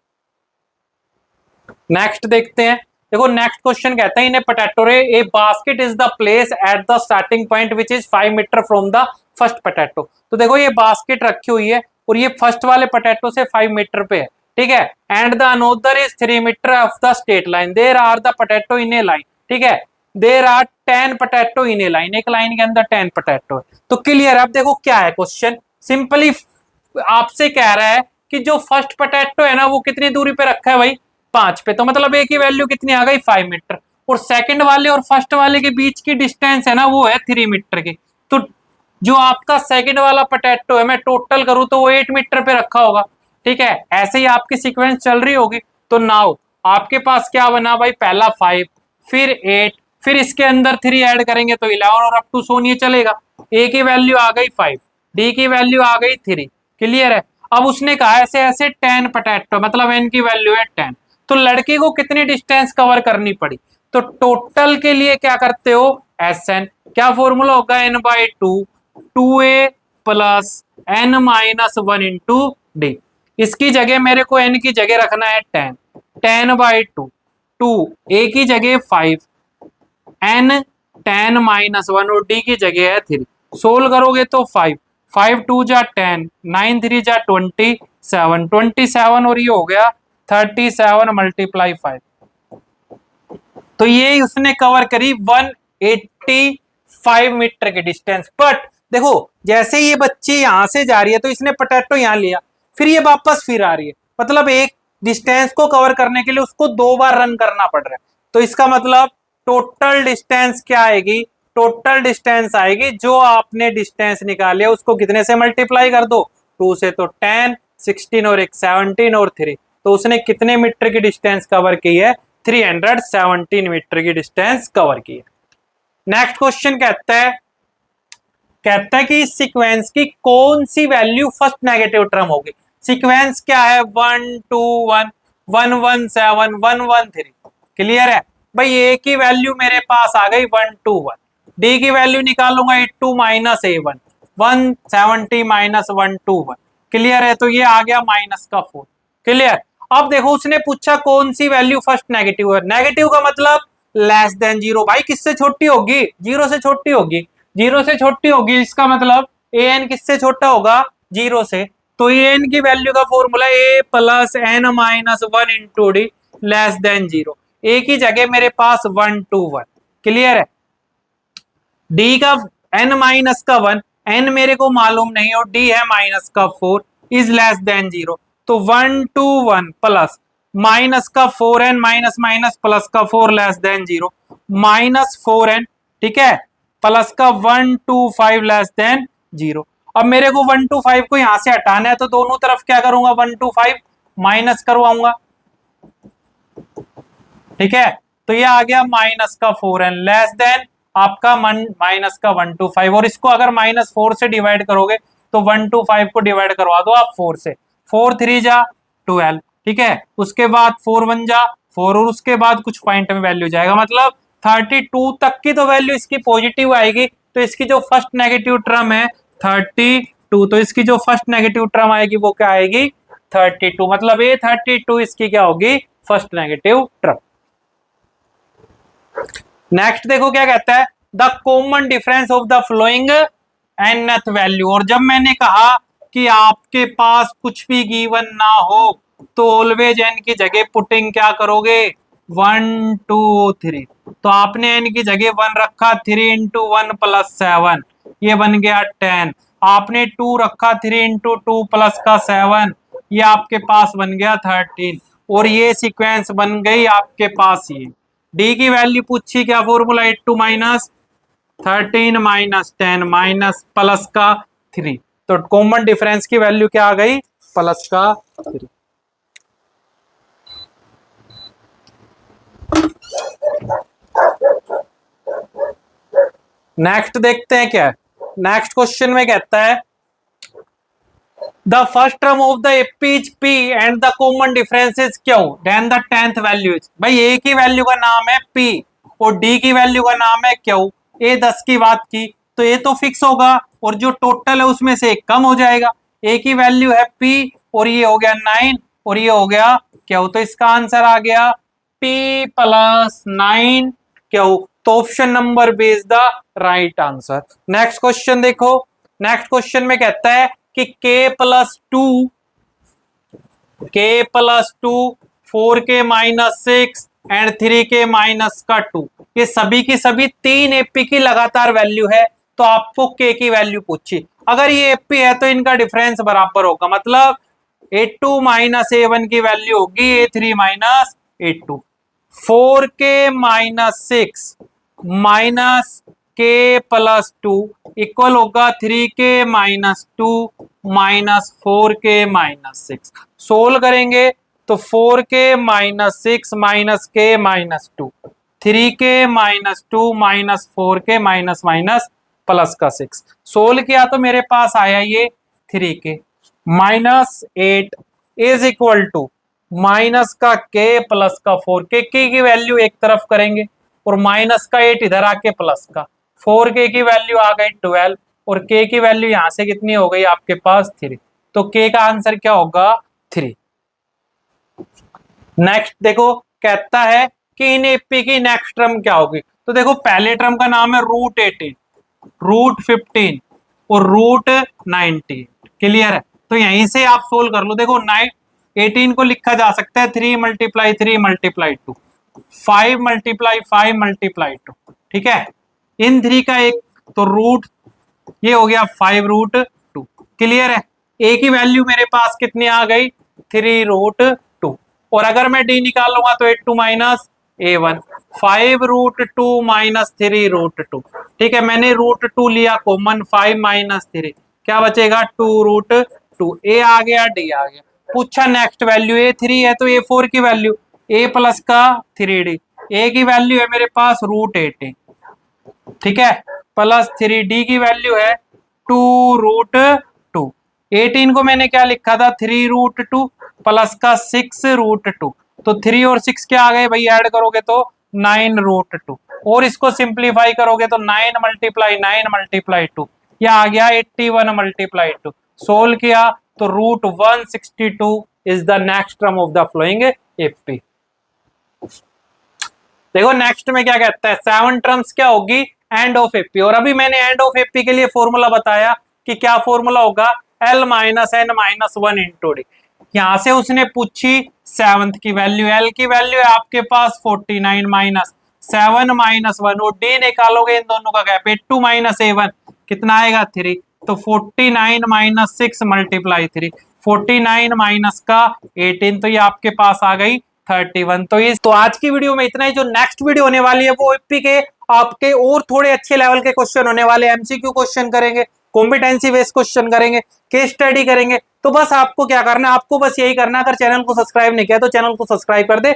नेक्स्ट देखते हैं। देखो नेक्स्ट क्वेश्चन कहता है इन a potato race a basket is the place at the starting point which is 5 metre from the first potato. तो देखो ये बास्केट रखी हुई है और ये फर्स्ट वाले पोटैटो से 5 मीटर पे है, ठीक है। And the another is 3 metre of the straight line, there are the potato in a line, ठीक है। There are 10 potato in a line, एक लाइन के अंदर 10 पोटैटो है। तो क्लियर है। अब देखो क्या है क्वेश्चन, सिंपली आपसे कह रहा है कि जो फर्स्ट पोटैटो है ना वो कितनी दूरी पे रखा है भाई, 5 पे। तो मतलब एक की वैल्यू कितनी आ गई, 5 मीटर। और सेकंड वाले और फर्स्ट वाले के बीच की डिस्टेंस है ना वो है 3 मीटर की। तो जो आपका सेकंड वाला पोटैटो है मैं टोटल करूं तो वो 8 मीटर पे रखा होगा, ठीक है। ऐसे ही आपकी सीक्वेंस चल रही होगी। तो नाउ आपके पास क्या बना भाई, पहला 5 फिर 8 फिर इसके अंदर 3 ऐड करेंगे तो 11 और अप टू सोनिए चलेगा। ए की वैल्यू आ गई 5, डी की वैल्यू आ गई 3, क्लियर है। अब उसने कहा ऐसे ऐसे 10 पोटैटो, मतलब एन की वैल्यू है 10। तो लड़के को कितनी डिस्टेंस कवर करनी पड़ी, तो टोटल के लिए क्या करते हो, एस एन, क्या फॉर्मूला होगा, N by 2, 2a plus N minus 1 into D. इसकी जगह मेरे को एन की जगह रखना है 10, 10 बाई 2, 2 ए की जगह 5, एन 10 माइनस 1 और डी की जगह है 3। सोल्व करोगे तो 5, 5 2 जा 10, 9 3 जा 27, 27 और ये हो गया 37 मल्टीप्लाई 5। तो ये उसने कवर करी 185 मीटर की डिस्टेंस। बट देखो जैसे ये बच्ची यहां से जा रही है तो इसने पोटैटो यहां लिया, फिर ये वापस फिर आ रही है, मतलब एक डिस्टेंस को कवर करने के लिए उसको 2 बार रन करना पड़ रहा है। तो इसका मतलब टोटल डिस्टेंस क्या आएगी, टोटल डिस्टेंस आएगी जो आपने डिस्टेंस निकाले उसको कितने से मल्टीप्लाई कर दो, 2 से, तो 10, 16 और एक 17 और 3। तो उसने कितने मीटर की डिस्टेंस कवर की है, 317 मीटर की डिस्टेंस कवर की है। नेक्स्ट क्वेश्चन कहता है कि इस सीक्वेंस की कौन सी वैल्यू फर्स्ट नेगेटिव टर्म होगी। सीक्वेंस क्या है, 1 2 1 1 1 7 1 1 3, क्लियर है भाई। ए की वैल्यू मेरे पास आ गई 1 2 1, डी की वैल्यू निकालूंगा 82 माइनस A1, 170 माइनस 1 2 1, क्लियर है। तो ये आ गया माइनस का 4, क्लियर। अब देखो उसने पूछा कौन सी वैल्यू फर्स्ट नेगेटिव है, नेगेटिव का मतलब लेस देन 0, भाई किससे छोटी होगी, 0 से छोटी होगी, 0 से छोटी होगी, इसका मतलब ए एन किससे छोटा होगा, 0 से। तो ए एन की वैल्यू का formula A plus N minus 1 into D less than 0। A की जगह मेरे पास 1 2 1, क्लियर है। डी का एन माइनस का 1, एन मेरे को मालूम नहीं और डी है माइनस का 4 इज लेस देन 0। तो 1 2 1 प्लस माइनस का 4n माइनस माइनस प्लस का 4 लेस देन 0, माइनस 4n, ठीक है, प्लस का 1 2 5 लेस देन 0। अब मेरे को 1 2 5 को यहां से हटाना है तो दोनों तरफ क्या करूंगा, 1 2 5 माइनस करवाऊंगा, ठीक है। तो ये आ गया माइनस का 4n लेस देन आपका माइनस का 1 2 5। और इसको अगर माइनस 4 से डिवाइड करोगे तो 1 2 5 को डिवाइड करवा दो आप 4 से, 4 3 जा 12, ठीक है। उसके बाद 4 1 जा 4 और उसके बाद कुछ पॉइंट में वैल्यू जाएगा, मतलब 32 तक की तो वैल्यू इसकी पॉजिटिव आएगी। तो इसकी जो फर्स्ट नेगेटिव टर्म है 32, तो इसकी जो फर्स्ट नेगेटिव टर्म आएगी वो क्या आएगी, 32, मतलब ये 32 इसकी क्या होगी, फर्स्ट नेगेटिव टर्म। नेक्स्ट देखो क्या कहता है, the common difference of the flowing nth value. और जब मैंने कहा कि आपके पास कुछ भी गिवन ना हो तो ऑलवेज n की जगह पुटिंग क्या करोगे, 1 2 3। तो आपने n की जगह 1 रखा, 3 इंटू 1 प्लस 7, ये बन गया 10। आपने 2 रखा, 3 इंटू 2 प्लस का 7, ये आपके पास बन गया 13। और ये सीक्वेंस बन गई आपके पास ये। डी की वैल्यू पूछी, क्या formula, 82 minus 13 minus 10 minus plus का 3। तो कॉमन डिफरेंस की वैल्यू क्या आ गई, प्लस का 3। नेक्स्ट देखते हैं क्या है। नेक्स्ट क्वेश्चन में कहता है the first term of the AP is P and the common difference is Q then the 10th value is. भाई ए की वैल्यू का नाम है पी और डी की वैल्यू का नाम है क्यू। ए 10 की बात की तो ए तो फिक्स होगा और जो टोटल है उसमें से एक कम हो जाएगा। ए की वैल्यू है पी और ये हो गया 9 और ये हो गया क्यू। तो इसका आंसर आ गया P 80 प्लस 9 क्यू, तो option number B is the right answer. Next question देखो, नेक्स्ट क्वेश्चन में कहता है कि k+2 4k minus 6 and 3k minus का 2, ये सभी की सभी 3 एपी की लगातार वैल्यू है। तो आपको k की वैल्यू पूछी, अगर ये एपी है तो इनका डिफरेंस बराबर होगा, मतलब A2 माइनस A1 की वैल्यू होगी A3 minus A2। 4k minus 6 minus k plus 2 equal होगा 3k minus 2 minus 4k minus 6। Solve करेंगे तो 4k minus 6 minus k minus 2, 3k minus 2 minus 4k minus minus plus का 6। Solve किया तो मेरे पास आया ये 3k minus 8 is equal to minus का k प्लस का 4k, k की वैल्यू एक तरफ करेंगे और माइनस का 8 इधर आके प्लस का, 4k की वैल्यू आ गई 12 और k की वैल्यू यहां से कितनी हो गई आपके पास 3, तो k का आंसर क्या होगा 3। नेक्स्ट देखो, कहता है कि इन एपी की नेक्स्ट टर्म क्या होगी, तो देखो पहले टर्म का नाम है √18, √15 और √90, क्लियर है। तो यहीं से आप सोल्व कर लो, देखो 18 को लिखा जा सकता है 3 × 3 × 2, 5 × 5 × 2, ठीक है। इन 3 का एक तो रूट, ये हो गया 5√2, क्लियर है। ए की वैल्यू मेरे पास कितनी आ गई 3√2, और अगर मैं डी निकालूंगा तो A2 माइनस A1, 5√2 माइनस 3√2, ठीक है। मैंने √2 लिया कॉमन, 5 माइनस 3 क्या बचेगा 2√2, ए आ गया डी आ गया। पूछा नेक्स्ट वैल्यू A3 है तो A4 की वैल्यू, A प्लस का 3D, ए की वैल्यू है मेरे पास √18, ठीक है, प्लस 3D की वैल्यू है 2√2। 18 को मैंने क्या लिखा था 3√2 प्लस का 6√2, तो 3 और 6 क्या आ गए भाई, ऐड करोगे तो 9√2, और इसको सिंप्लीफाई करोगे तो 9 × 9 × 2, यह आ गया 81 × 2। सोल्व किया तो √162 is the next term of the flowing AP. देखो नेक्स्ट में क्या कहता है, 7 टर्म्स क्या होगी एंड ऑफ एपी, और अभी मैंने एंड ऑफ एपी के लिए फॉर्मूला बताया कि क्या फॉर्मूला होगा L minus N minus 1 into D. यहां से उसने पूछी 7th की वैल्यू, L की वैल्यू है आपके पास 49 माइनस 7 माइनस 1, और डी निकालोगे इन दोनों का गैप, A2 माइनस A1 कितना आएगा 3, तो 49 माइनस 6 × 3, 49 माइनस का 18, तो ये आपके पास आ गई 31। तो आज की वीडियो में इतना ही। जो नेक्स्ट वीडियो होने वाली है वो एपी के आपके और थोड़े अच्छे लेवल के क्वेश्चन होने वाले, एमसीक्यू क्वेश्चन करेंगे, कॉम्पिटेंसी बेस्ड क्वेश्चन करेंगे, केस स्टडी करेंगे। तो बस आपको क्या करना है, आपको बस यही करना है, अगर चैनल को सब्सक्राइब नहीं किया तो चैनल को सब्सक्राइब कर दे।